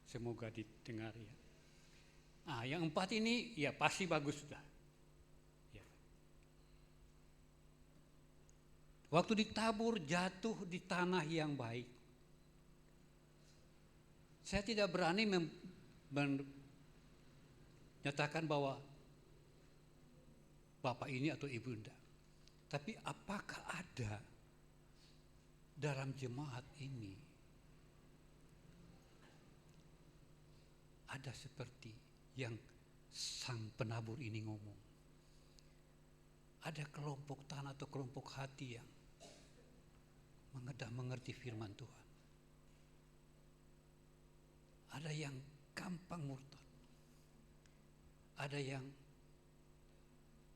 Semoga didengar ya. Nah, yang 4 ini ya pasti bagus sudah. Ya. Waktu ditabur jatuh di tanah yang baik. Saya tidak berani menyatakan bahwa bapak ini atau ibu enggak. Tapi apakah ada dalam jemaat ini ada seperti yang sang penabur ini ngomong? Ada kelompok tanah atau kelompok hati yang mengerti firman Tuhan. Ada yang gampang murtad. Ada yang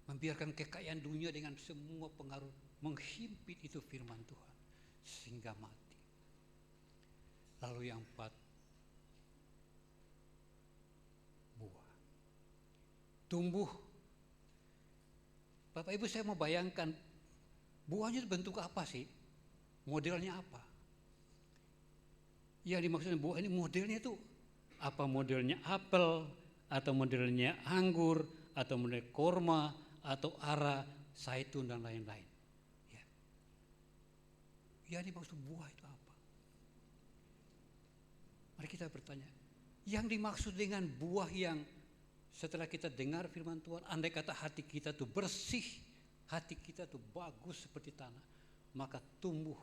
membiarkan kekayaan dunia dengan semua pengaruh menghimpit itu firman Tuhan sehingga mati. Lalu yang 4, buah. Tumbuh. Bapak Ibu, saya mau bayangkan buahnya itu bentuk apa sih? Modelnya apa? Yang dimaksudnya buah ini modelnya itu apa? Modelnya apel, atau modelnya anggur, atau model korma, atau ara, zaitun dan lain-lain. Ya. Yang dimaksud buah itu apa? Mari kita bertanya. Yang dimaksud dengan buah yang setelah kita dengar firman Tuhan, andai kata hati kita tuh bersih, hati kita tuh bagus seperti tanah, maka tumbuh.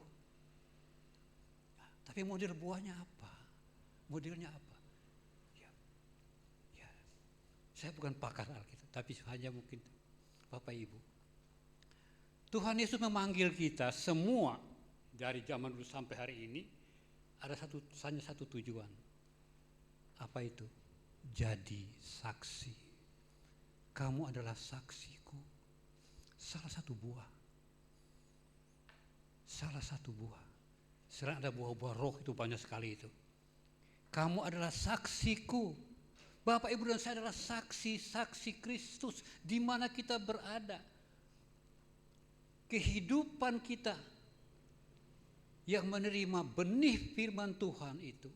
Nah, tapi model buahnya apa? Modelnya apa? Saya bukan pakar Alkitab, tapi hanya mungkin Bapak Ibu. Tuhan Yesus memanggil kita semua dari zaman dulu sampai hari ini ada hanya satu tujuan. Apa itu? Jadi saksi. Kamu adalah saksiku. Salah satu buah. Salah satu buah. Selain ada buah-buah roh itu banyak sekali itu. Kamu adalah saksiku. Bapak, Ibu dan saya adalah saksi-saksi Kristus di mana kita berada. Kehidupan kita yang menerima benih firman Tuhan itu,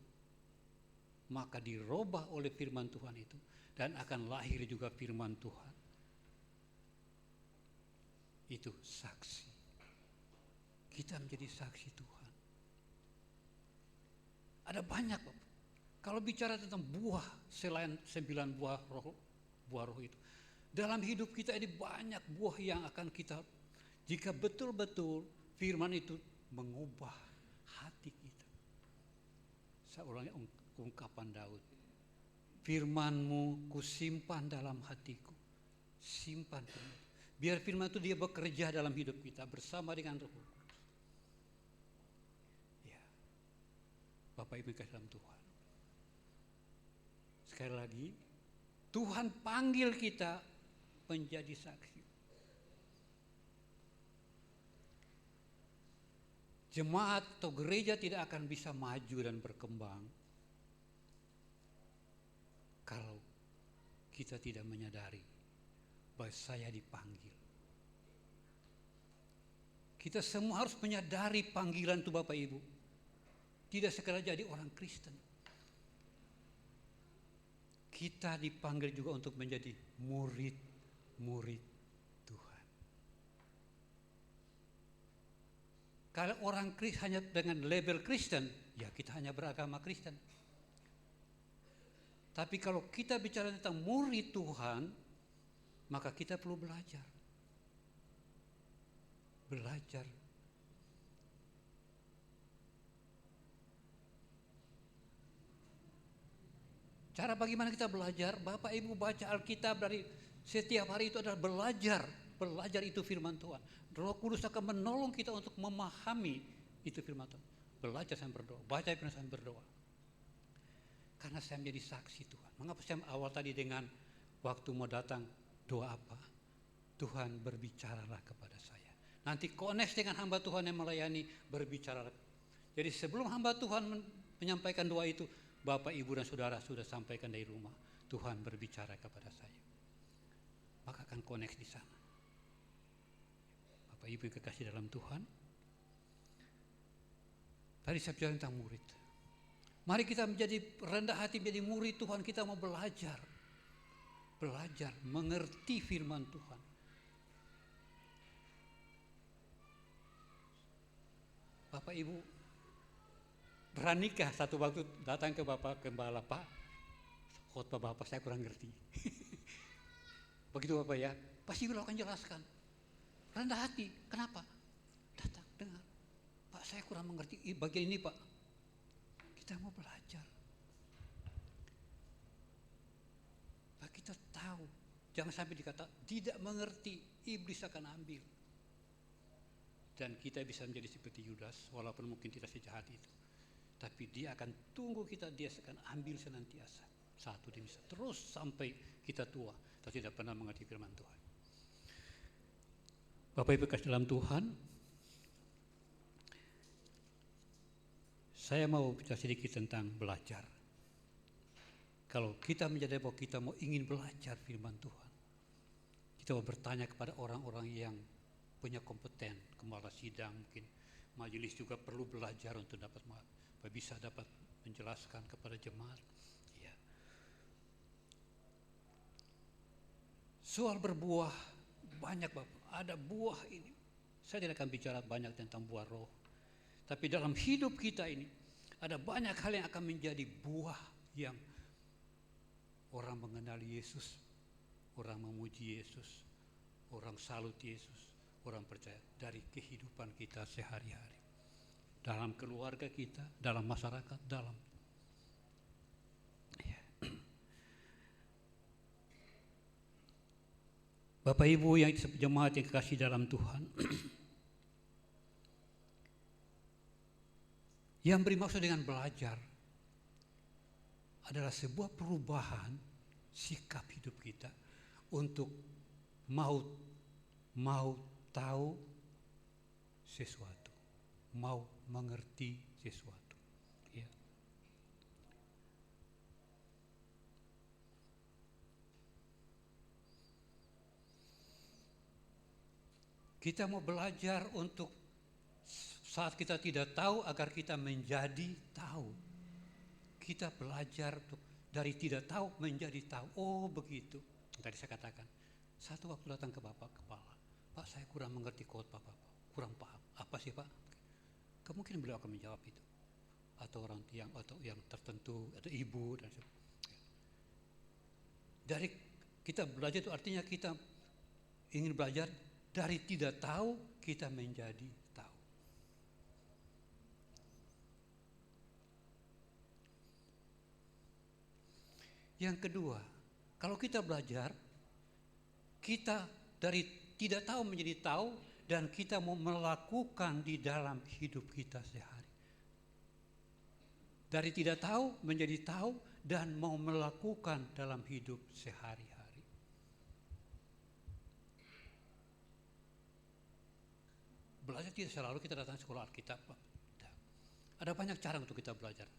maka dirubah oleh firman Tuhan itu dan akan lahir juga firman Tuhan. Itu saksi. Kita menjadi saksi Tuhan. Ada banyak, Bapak. Kalau bicara tentang buah selain 9 buah roh itu, dalam hidup kita ini banyak buah yang akan kita, jika betul-betul firman itu mengubah hati kita. Saya ulangi ungkapan Daud, firman-Mu kusimpan dalam hatiku, simpan firman. Biar firman itu dia bekerja dalam hidup kita bersama dengan Roh Kudus. Ya, Bapak Ibu kasih dalam Tuhan. Sekali lagi, Tuhan panggil kita menjadi saksi. Jemaat atau gereja tidak akan bisa maju dan berkembang kalau kita tidak menyadari bahwa saya dipanggil. Kita semua harus menyadari panggilan itu, Bapak Ibu. Tidak sekedar jadi orang Kristen. Kita dipanggil juga untuk menjadi murid-murid Tuhan. Kalau orang Kristen hanya dengan label Kristen, ya kita hanya beragama Kristen. Tapi kalau kita bicara tentang murid Tuhan, maka kita perlu belajar. Belajar. Cara bagaimana kita belajar? Bapak Ibu baca Alkitab dari setiap hari itu adalah belajar. Belajar itu firman Tuhan. Roh Kudus akan menolong kita untuk memahami itu firman Tuhan. Belajar sambil berdoa, baca firman sambil berdoa. Karena saya menjadi saksi Tuhan. Mengapa saya awal tadi dengan waktu mau datang doa apa? Tuhan berbicaralah kepada saya. Nanti connect dengan hamba Tuhan yang melayani, berbicaralah. Jadi sebelum hamba Tuhan menyampaikan doa itu, Bapak, Ibu, dan Saudara sudah sampaikan dari rumah, Tuhan berbicara kepada saya. Maka akan connect di sana. Bapak, Ibu yang kekasih dalam Tuhan, Tadi saya bicara tentang murid. Mari kita menjadi rendah hati, menjadi murid Tuhan. Kita mau belajar. Belajar, mengerti firman Tuhan. Bapak Ibu, beranikah satu waktu datang ke Bapak Gembala, Pak, khotbah Bapak saya kurang ngerti. Begitu Bapak ya, pasti beliau akan jelaskan. Rendah hati, kenapa? Datang, dengar. Pak, saya kurang mengerti bagian ini, Pak. Kita mau belajar. Pak, kita tahu. Jangan sampai dikata tidak mengerti, iblis akan ambil. Dan kita bisa menjadi seperti Yudas, walaupun mungkin tidak sejahat itu. Tapi dia akan tunggu kita, dia akan ambil senantiasa. Satu demi satu, terus sampai kita tua. Kita tidak pernah mengerti firman Tuhan. Bapak Ibu kasih dalam Tuhan, saya mau bicara sedikit tentang belajar. Kalau kita menjadi bahwa kita mau ingin belajar firman Tuhan, kita mau bertanya kepada orang-orang yang punya kompeten, kepala sidang mungkin, majelis juga perlu belajar untuk dapat bisa dapat menjelaskan kepada jemaat. Ya. Soal berbuah banyak Bapak, ada buah ini. Saya tidak akan bicara banyak tentang buah roh, tapi dalam hidup kita ini ada banyak hal yang akan menjadi buah yang orang mengenali Yesus, orang memuji Yesus, orang salut Yesus, orang percaya dari kehidupan kita sehari-hari. Dalam keluarga kita, dalam masyarakat, dalam Bapak Ibu yang jemaat yang kasih dalam Tuhan, yang bermaksud dengan belajar adalah sebuah perubahan sikap hidup kita untuk mau tahu sesuatu, mau mengerti sesuatu. Ya. Kita mau belajar untuk saat kita tidak tahu agar kita menjadi tahu. Kita belajar dari tidak tahu menjadi tahu. Oh begitu. Tadi saya katakan, satu waktu datang ke Bapak Kepala, Pak saya kurang mengerti khotbah Bapak, kurang paham. Apa sih Pak? Kemungkinan beliau akan menjawab itu. Atau orang yang tertentu, atau ibu dan sebagainya. Dari kita belajar itu artinya kita ingin belajar dari tidak tahu kita menjadi tahu. Yang kedua, kalau kita belajar, kita dari tidak tahu menjadi tahu dan kita mau melakukan di dalam hidup kita sehari. Dari tidak tahu menjadi tahu dan mau melakukan dalam hidup sehari-hari. Belajar tidak selalu kita datang sekolah Alkitab. Ada banyak cara untuk kita belajar.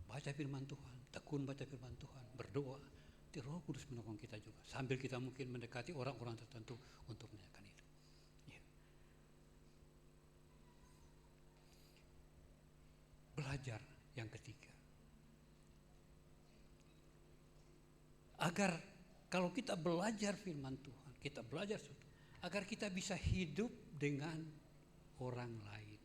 Baca firman Tuhan, tekun baca firman Tuhan, berdoa. Roh Kudus menolong kita juga. Sambil kita mungkin mendekati orang-orang tertentu untuk menanyakan itu. Ya. Belajar yang ketiga. Agar kalau kita belajar firman Tuhan, kita belajar sesuatu, agar kita bisa hidup dengan orang lain.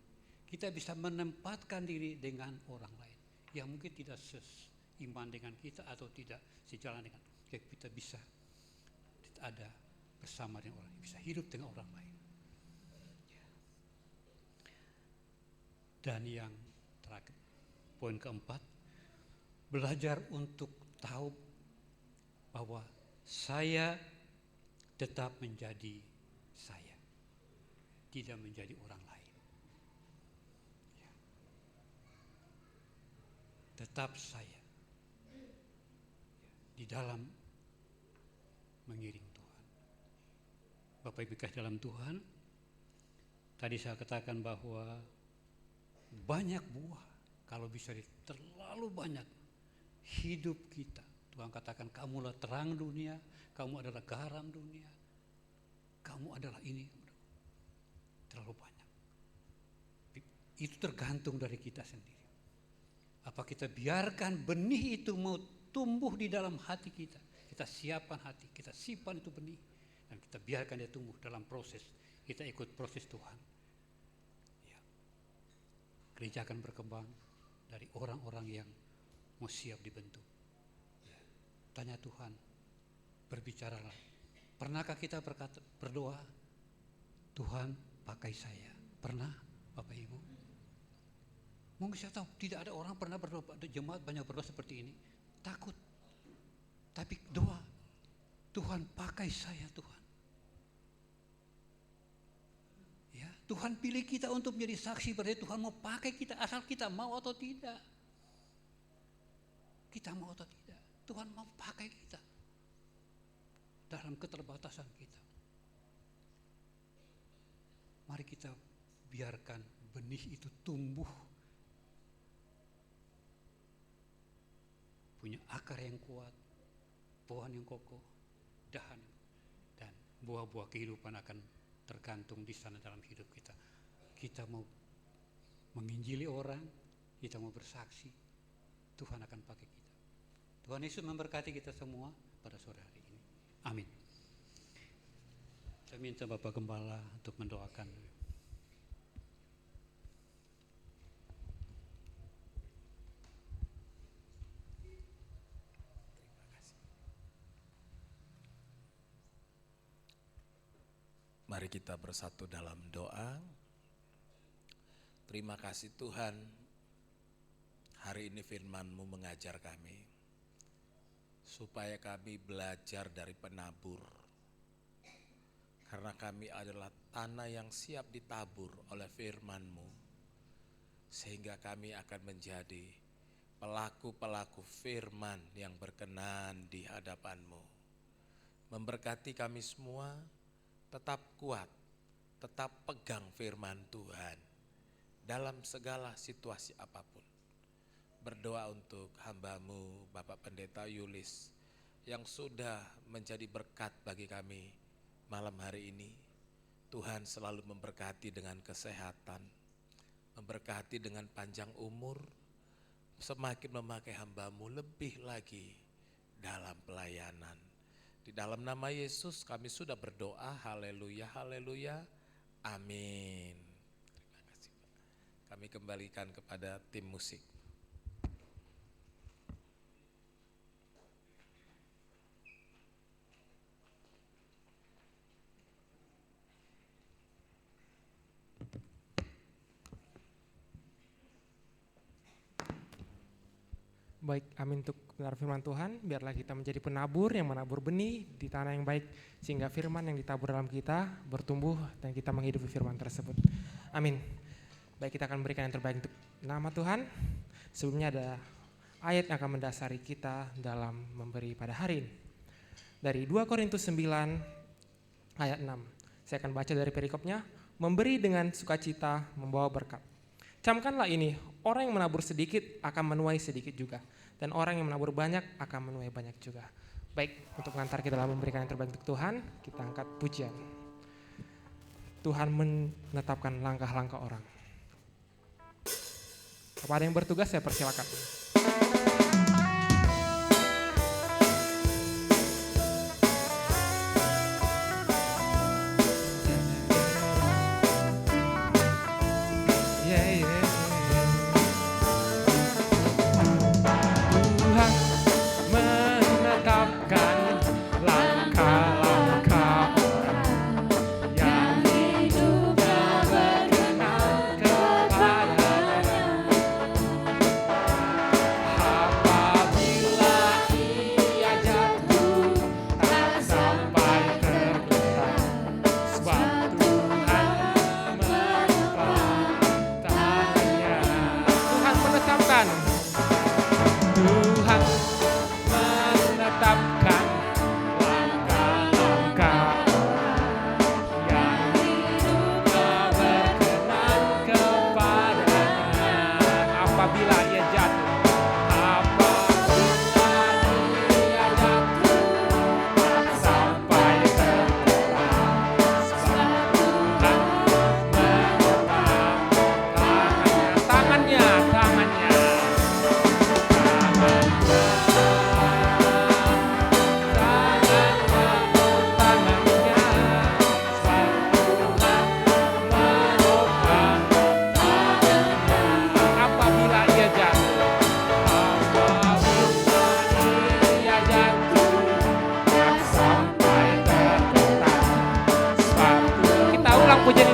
Kita bisa menempatkan diri dengan orang lain yang mungkin tidak seiman dengan kita atau tidak sejalan dengan kita, bisa ada bersama dengan orang, bisa hidup dengan orang lain. Dan yang terakhir, poin keempat, belajar untuk tahu bahwa saya tetap menjadi saya, tidak menjadi orang lain. Tetap saya di dalam mengiring Tuhan. Bapak Ibu kasih dalam Tuhan, tadi saya katakan bahwa banyak buah, kalau bisa terlalu banyak hidup kita. Tuhan katakan kamulah terang dunia, kamu adalah garam dunia, kamu adalah ini. Terlalu banyak. itu tergantung dari kita sendiri. Apa kita biarkan benih itu mau tumbuh di dalam hati kita. Kita siapkan hati, kita simpan itu benih. Dan kita biarkan dia tumbuh dalam proses. Kita ikut proses Tuhan. Ya. Gereja akan berkembang dari orang-orang yang mau siap dibentuk. Ya. Tanya Tuhan, berbicaralah. Pernahkah kita berdoa, Tuhan pakai saya? Pernah Bapak Ibu? Mungkin saya tahu tidak ada orang pernah berdoa, jemaat banyak berdoa seperti ini. Takut. Tapi doa, Tuhan pakai saya Tuhan. Ya, Tuhan pilih kita untuk menjadi saksi, berarti Tuhan mau pakai kita asal kita mau atau tidak. Kita mau atau tidak, Tuhan mau pakai kita dalam keterbatasan kita. Mari kita biarkan benih itu tumbuh, punya akar yang kuat, pohon yang kokoh, dahan, dan buah-buah kehidupan akan tergantung di sana dalam hidup kita. Kita mau menginjili orang, kita mau bersaksi, Tuhan akan pakai kita. Tuhan Yesus memberkati kita semua pada sore hari ini. Amin. Saya minta Bapak Gembala untuk mendoakan. Mari kita bersatu dalam doa. Terima kasih Tuhan, hari ini firman-Mu mengajar kami, supaya kami belajar dari penabur. Karena kami adalah tanah yang siap ditabur oleh firman-Mu, sehingga kami akan menjadi pelaku-pelaku firman yang berkenan di hadapan-Mu. Memberkati kami semua, tetap kuat, tetap pegang firman Tuhan dalam segala situasi apapun. Berdoa untuk hamba-Mu Bapak Pendeta Yulis yang sudah menjadi berkat bagi kami malam hari ini. Tuhan selalu memberkati dengan kesehatan, memberkati dengan panjang umur, semakin memakai hamba-Mu lebih lagi dalam pelayanan. Di dalam nama Yesus kami sudah berdoa, haleluya, haleluya, amin. Terima kasih Pak. Kami kembalikan kepada tim musik. Baik, amin untuk benar firman Tuhan. Biarlah kita menjadi penabur yang menabur benih di tanah yang baik, sehingga firman yang ditabur dalam kita bertumbuh dan kita menghidupi firman tersebut. Amin. Baik, kita akan berikan yang terbaik untuk nama Tuhan. Sebelumnya ada ayat yang akan mendasari kita dalam memberi pada hari ini. Dari 2 Korintus 9 ayat 6. Saya akan baca dari perikopnya. Memberi dengan sukacita membawa berkat. Camkanlah ini, orang yang menabur sedikit akan menuai sedikit juga, dan orang yang menabur banyak akan menuai banyak juga. Baik, untuk mengantar kita dalam memberikan yang terbaik untuk Tuhan, kita angkat pujian. Tuhan menetapkan langkah-langkah orang. Kepada yang bertugas saya persilakan. Hidupnya berkenan kepadanya.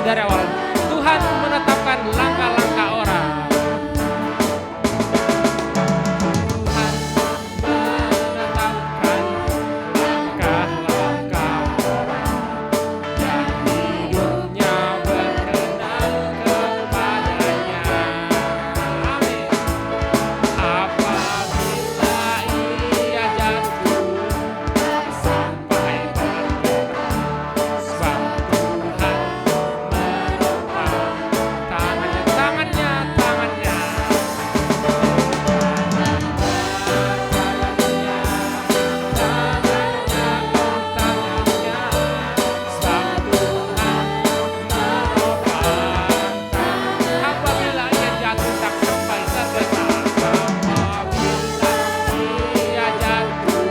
dari awal. Tuhan menetapkan langkah-langkah orang. Tuhan menetapkan langkah-langkah orang yang hidupnya berkenan kepadanya. Amin. Apabila ia jatuh sampai bergerak, sebab Tuhan menopang tangannya, sebab Tuhan menopang. Apabila ia jatuh tak sampai tergeletak, apabila ia jatuh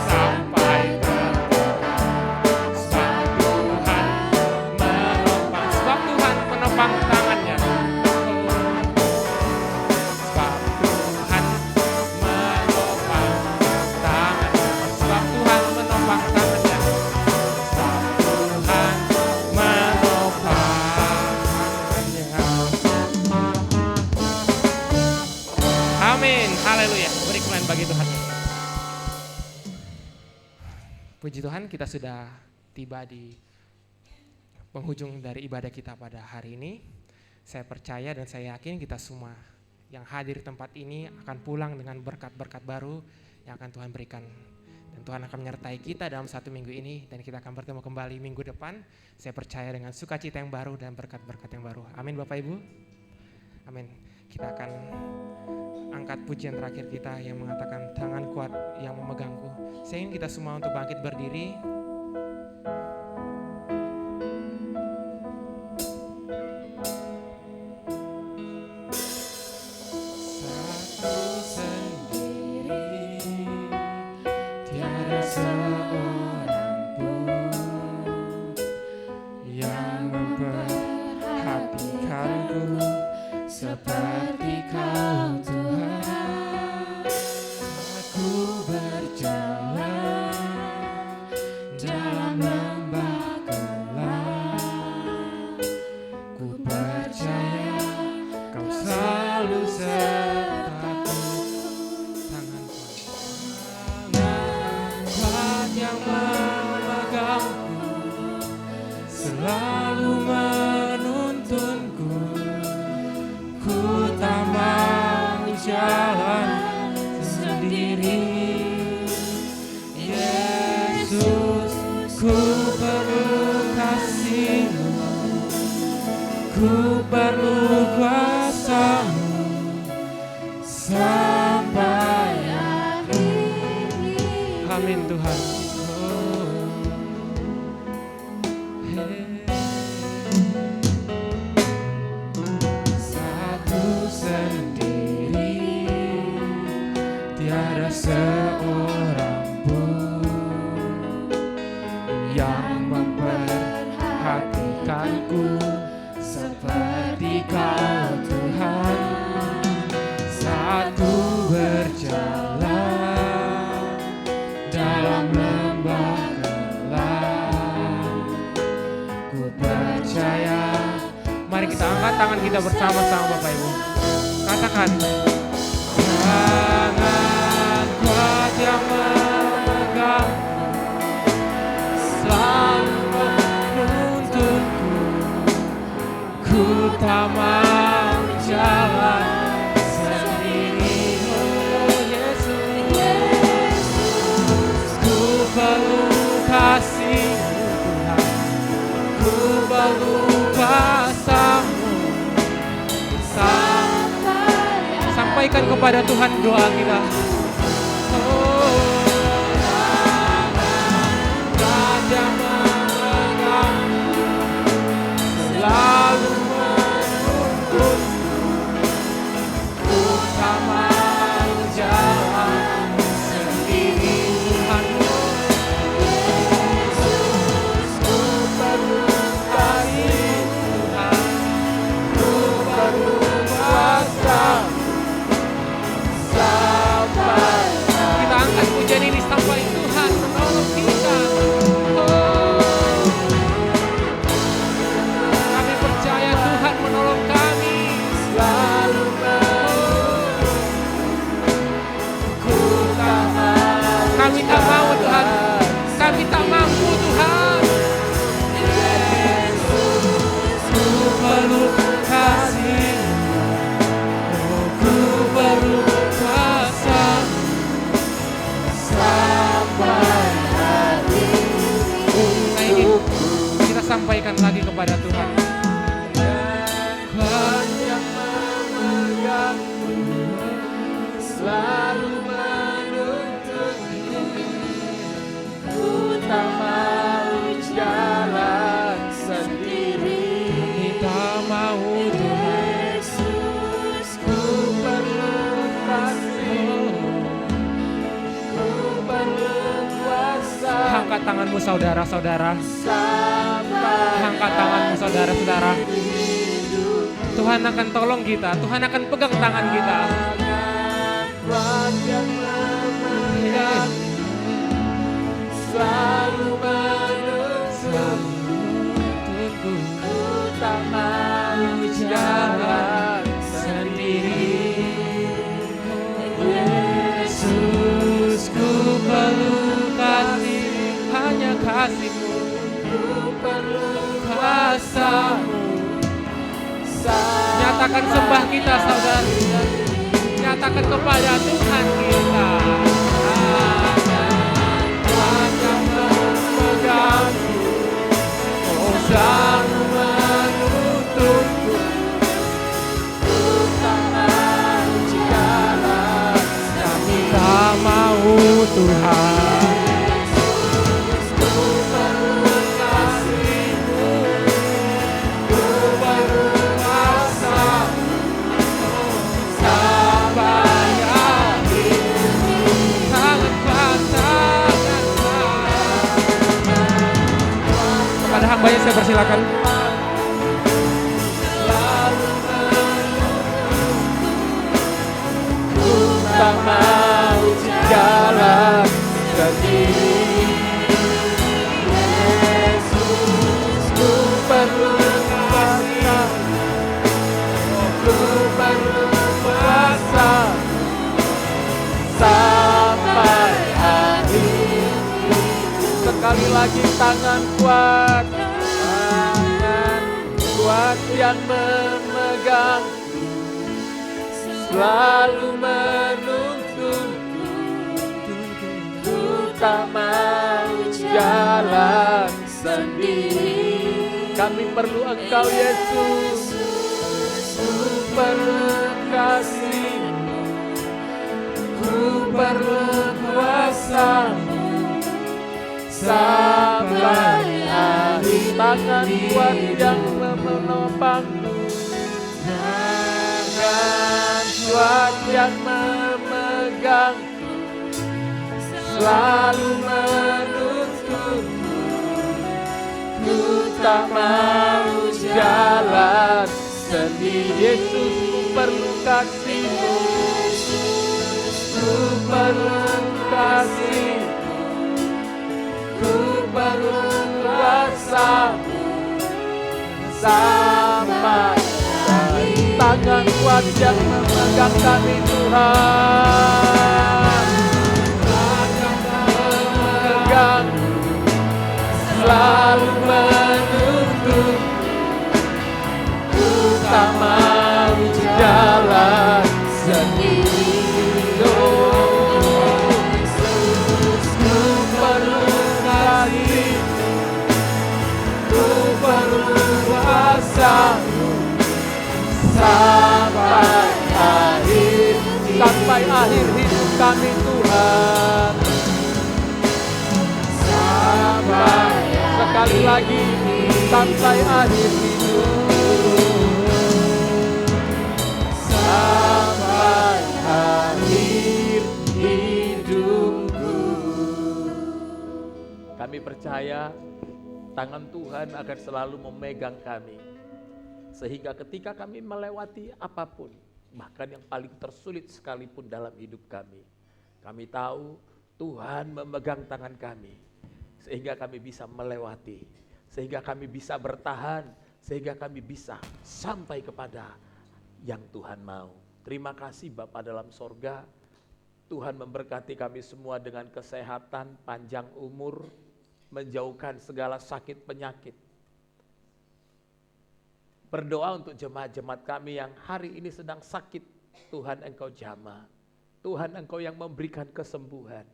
sampai tergeletak, sebab Tuhan menopang. Sebab Tuhan menopang tangannya. Sebab Tuhan menopang tangannya. Sebab Tuhan menopang tangannya. Sebab Tuhan menopang tangannya. Amin. Haleluya. Beri kemuliaan bagi Tuhan. Puji Tuhan, kita sudah tiba di penghujung dari ibadah kita pada hari ini. Saya percaya dan saya yakin kita semua yang hadir di tempat ini akan pulang dengan berkat-berkat baru yang akan Tuhan berikan. Dan Tuhan akan menyertai kita dalam satu minggu ini dan kita akan bertemu kembali minggu depan. Saya percaya dengan sukacita yang baru dan berkat-berkat yang baru. Amin Bapak Ibu. Amin. Kita akan angkat pujian terakhir kita yang mengatakan tangan kuat yang memegangku. Saya ingin kita semua untuk bangkit berdiri. Satu sendiri, tiada seorang pun yang memperhatikanku seperti Kau Tuhan. Aku berjalan dalam lembah gelap, ku percaya Kau selalu sertaku. Tangan kuat yang memegangku, selalu menuntunku. Ku tak mau jalan sendiri. Yesus, ku perlu kasih-Mu, ku perlu kuasa-Mu sampai akhir. Amin Tuhan. Satu sendiri, tiada seorang pun yang memperhatikanku seperti Kau Tuhan. Saat ku berjalan dalam lembah gelap, ku percaya. Mari kita angkat tangan kita bersama-sama Bapak Ibu. Katakan, tangan kuat yang memegang, selalu menuntunku. Ku tak mau jalan sendiri. Oh Yesus, ku perlu kasih-Mu Tuhan, ku perlu kuasa-Mu. Sampaikan kepada Tuhan doa kita. Oh, tangan yang memegang, selalu menuntun. Ku tak mau jalan sendiri. Tuhan, Yesus, ku perlu kasih Tuhan, ku perlu kuasa sampai sampaikan lagi kepada Tuhan. Tuhan yang memegangku, selalu menuntunku. Ku tak mau jalan sendiri. Kita mau Tuhan. Ku perlu kasih-Mu, ku perlu kuasa. Angkat tanganmu saudara-saudara. Sampai Angkat tanganmu saudara-saudara. Tuhan akan tolong kita. Tuhan akan pegang tangan kita. Tuhan yang memegang, selalu menuntun. Ku tak mau jalan sendiri. Yesus, ku perlu kasih, hanya kasih-Mu. Ku perlu Kuasa-Mu. sampai Nyatakan sembah kita saudara. Nyatakan kepada Tuhan kita. Tuhan yang memegangku, oh selalu menuntunku. Ku tak mau jalan sendiri. Kita mau Tuhan. Ku perlu kasih-Mu, ku perlu kuasa-Mu, sampai akhir. Sangat kuasa dan kepada hambanya saya persilakan. Ku tak mau jalan sendiri. Yesus, ku perlu kuasa, ku perlu kuasa sampai akhir. Sekali lagi tangan kuat yang memegang, selalu menuntun. Ku tak mau jalan sendiri. Kami perlu Engkau Yesus. Ku perlu kasih-Mu, ku perlu kuasa-Mu sampai akhir. Tangan kuat yang menopangku, tangan kuat yang memegang, selalu menuntunku. Ku tak mau jalan sendiri. Yesus, ku perlu kasih-Mu, ku perlu kasih-Mu, ku perlu kuasa-Mu sampai akhir. Tangan kuat yang memegang kami Tuhan, tangan memegang, selalu menuntun. Ku tak mau jalan sendiri. Oh, Yesus, ku perlu kasih, ku perlu kuasa-Mu sampai akhir, sampai akhir hidup kami Tuhan. Sampai sekali lagi, sampai akhir hidup, sampai akhir hidupku. Kami percaya tangan Tuhan akan selalu memegang kami, sehingga ketika kami melewati apapun, bahkan yang paling tersulit sekalipun dalam hidup kami tahu Tuhan memegang tangan kami, sehingga kami bisa melewati, sehingga kami bisa bertahan, sehingga kami bisa sampai kepada yang Tuhan mau. Terima kasih Bapa dalam sorga, Tuhan memberkati kami semua dengan kesehatan, panjang umur, menjauhkan segala sakit penyakit. Berdoa untuk jemaat-jemaat kami yang hari ini sedang sakit, Tuhan Engkau jamah, Tuhan Engkau yang memberikan kesembuhan.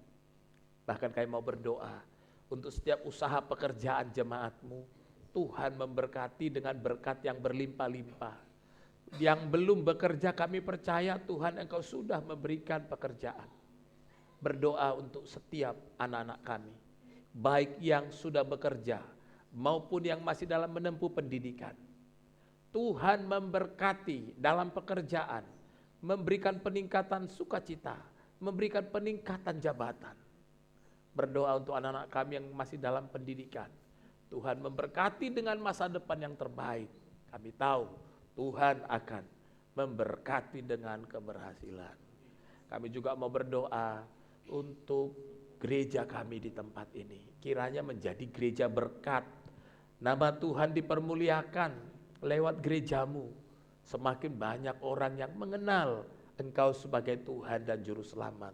Bahkan kami mau berdoa untuk setiap usaha pekerjaan jemaat-Mu, Tuhan memberkati dengan berkat yang berlimpah-limpah. Yang belum bekerja kami percaya Tuhan Engkau sudah memberikan pekerjaan. Berdoa untuk setiap anak-anak kami, baik yang sudah bekerja maupun yang masih dalam menempuh pendidikan. Tuhan memberkati dalam pekerjaan, memberikan peningkatan sukacita, memberikan peningkatan jabatan. Berdoa untuk anak-anak kami yang masih dalam pendidikan. Tuhan memberkati dengan masa depan yang terbaik. Kami tahu Tuhan akan memberkati dengan keberhasilan. Kami juga mau berdoa untuk gereja kami di tempat ini. Kiranya menjadi gereja berkat. Nama Tuhan dipermuliakan lewat gerejamu. Semakin banyak orang yang mengenal Engkau sebagai Tuhan dan Juru Selamat.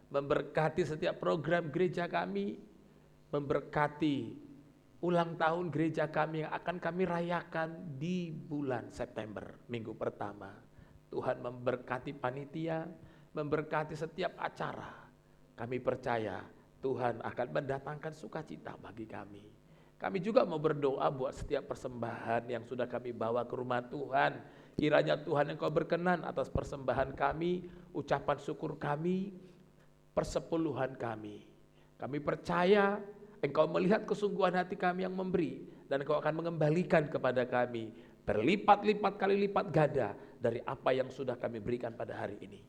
Memberkati setiap program gereja kami, memberkati ulang tahun gereja kami yang akan kami rayakan di bulan September, minggu pertama. Tuhan memberkati panitia, memberkati setiap acara. Kami percaya Tuhan akan mendatangkan sukacita bagi kami. Kami juga mau berdoa buat setiap persembahan yang sudah kami bawa ke rumah Tuhan. Kiranya Tuhan Engkau berkenan atas persembahan kami, ucapan syukur kami, persepuluhan kami. Kami percaya Engkau melihat kesungguhan hati kami yang memberi, dan Engkau akan mengembalikan kepada kami berlipat-lipat kali lipat ganda dari apa yang sudah kami berikan pada hari ini.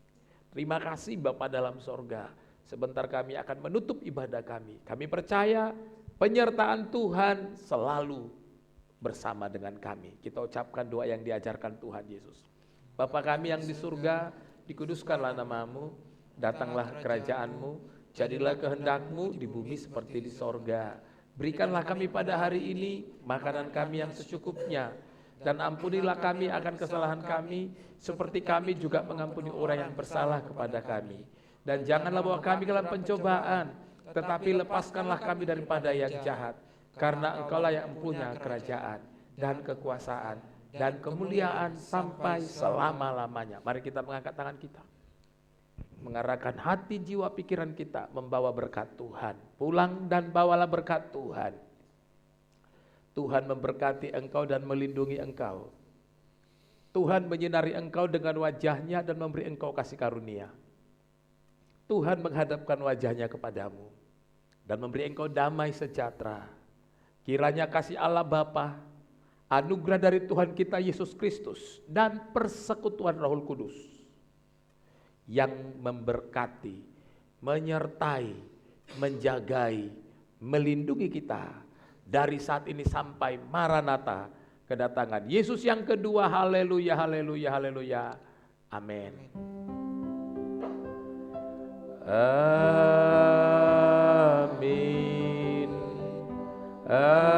Terima kasih Bapa dalam sorga. Sebentar kami akan menutup ibadah kami. Kami percaya penyertaan Tuhan selalu bersama dengan kami. Kita ucapkan doa yang diajarkan Tuhan Yesus. Bapa kami yang di surga, dikuduskanlah namamu, datanglah kerajaan-Mu, jadilah kehendak-Mu di bumi seperti di sorga. Berikanlah kami pada hari ini makanan kami yang secukupnya, dan ampunilah kami akan kesalahan kami, seperti kami juga mengampuni orang yang bersalah kepada kami. Dan janganlah bawa kami ke dalam pencobaan, tetapi lepaskanlah kami daripada yang jahat, karena Engkaulah yang punya kerajaan dan kekuasaan dan kemuliaan sampai selama-lamanya. Mari kita mengangkat tangan kita, mengarahkan hati, jiwa, pikiran kita membawa berkat Tuhan. Pulang dan bawalah berkat Tuhan. Tuhan memberkati engkau dan melindungi engkau. Tuhan menyinari engkau dengan wajahnya dan memberi engkau kasih karunia. Tuhan menghadapkan wajahnya kepadamu dan memberi engkau damai sejahtera. Kiranya kasih Allah Bapa, anugerah dari Tuhan kita Yesus Kristus, dan persekutuan Roh Kudus yang memberkati, menyertai, menjagai, melindungi kita dari saat ini sampai Maranatha, kedatangan Yesus yang kedua. Haleluya, haleluya, haleluya. Amin. Amin. Amin.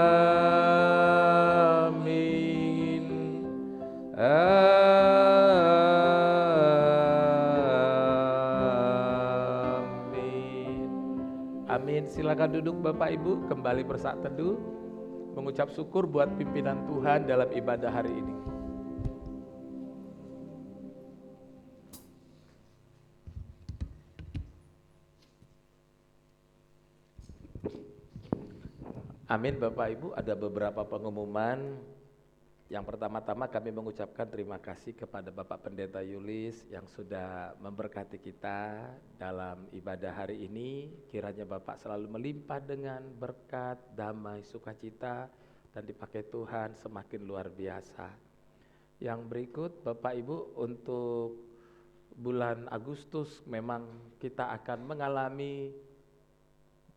Amin. Silakan duduk Bapak Ibu, kembali bersaat teduh, mengucap syukur buat pimpinan Tuhan dalam ibadah hari ini. Amin Bapak Ibu, ada beberapa pengumuman. Yang pertama-tama kami mengucapkan terima kasih kepada Bapak Pendeta Yulis yang sudah memberkati kita dalam ibadah hari ini. Kiranya Bapak selalu melimpah dengan berkat, damai, sukacita, dan dipakai Tuhan semakin luar biasa. Yang berikut Bapak Ibu, untuk bulan Agustus memang kita akan mengalami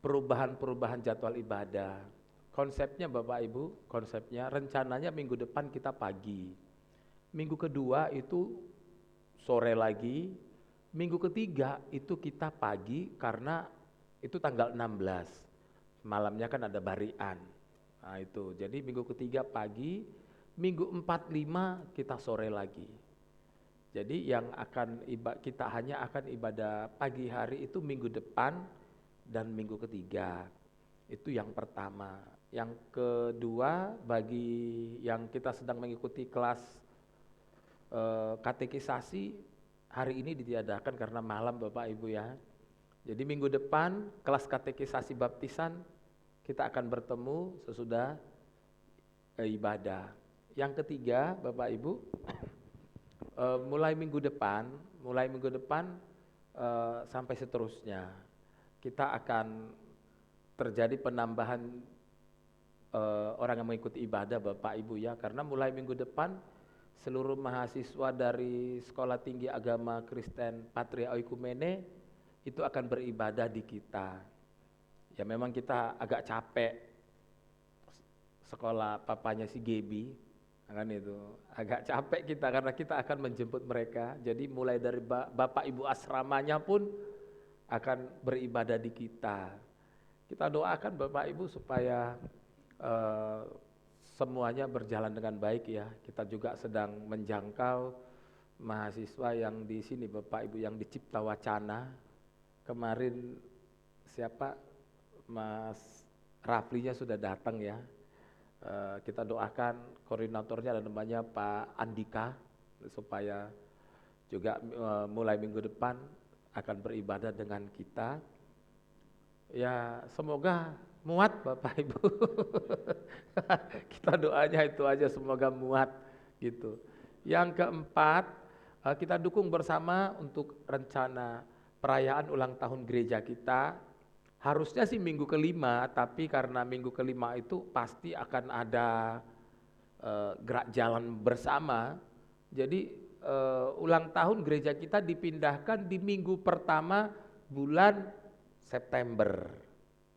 perubahan-perubahan jadwal ibadah. Konsepnya Bapak Ibu, konsepnya rencananya minggu depan kita pagi. Minggu kedua itu sore lagi. Minggu ketiga itu kita pagi karena itu tanggal 16. Malamnya kan ada barian. Nah itu, jadi minggu ketiga pagi, minggu 4, 5 kita sore lagi. Jadi yang kita hanya akan ibadah pagi hari itu minggu depan dan minggu ketiga. Itu yang pertama. Yang kedua, bagi yang kita sedang mengikuti kelas katekisasi, hari ini ditiadakan karena malam Bapak Ibu ya. Jadi minggu depan kelas katekisasi baptisan kita akan bertemu sesudah ibadah. Yang ketiga, Bapak Ibu, mulai minggu depan sampai seterusnya, kita akan terjadi penambahan orang yang mengikuti ibadah, Bapak Ibu ya, karena mulai minggu depan seluruh mahasiswa dari Sekolah Tinggi Agama Kristen Patria Oikumene itu akan beribadah di kita. Ya memang kita agak capek, sekolah papanya si Gebi, kan itu agak capek kita karena kita akan menjemput mereka. Jadi mulai dari Bapak Ibu asramanya pun akan beribadah di kita. Kita doakan Bapak Ibu supaya semuanya berjalan dengan baik ya. Kita juga sedang menjangkau mahasiswa yang di sini Bapak Ibu yang di Cipta Wacana. Kemarin siapa Mas Raflinya sudah datang ya. Kita doakan koordinatornya ada namanya Pak Andika supaya juga mulai minggu depan akan beribadah dengan kita. Ya semoga muat Bapak Ibu. Kita doanya itu aja, semoga muat gitu. Yang keempat, kita dukung bersama untuk rencana perayaan ulang tahun gereja kita. Harusnya sih minggu kelima, tapi karena minggu kelima itu pasti akan ada gerak jalan bersama. Jadi ulang tahun gereja kita dipindahkan di minggu pertama bulan September.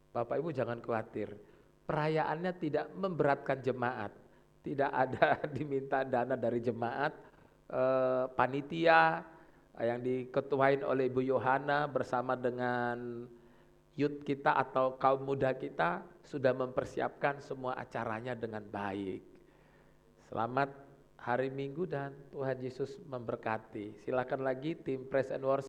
Bapak Ibu jangan khawatir, perayaannya tidak memberatkan jemaat, tidak ada diminta dana dari jemaat, panitia yang diketuain oleh Ibu Yohana bersama dengan youth kita atau kaum muda kita sudah mempersiapkan semua acaranya dengan baik. Selamat hari Minggu dan Tuhan Yesus memberkati. Silakan lagi tim Praise and Worship.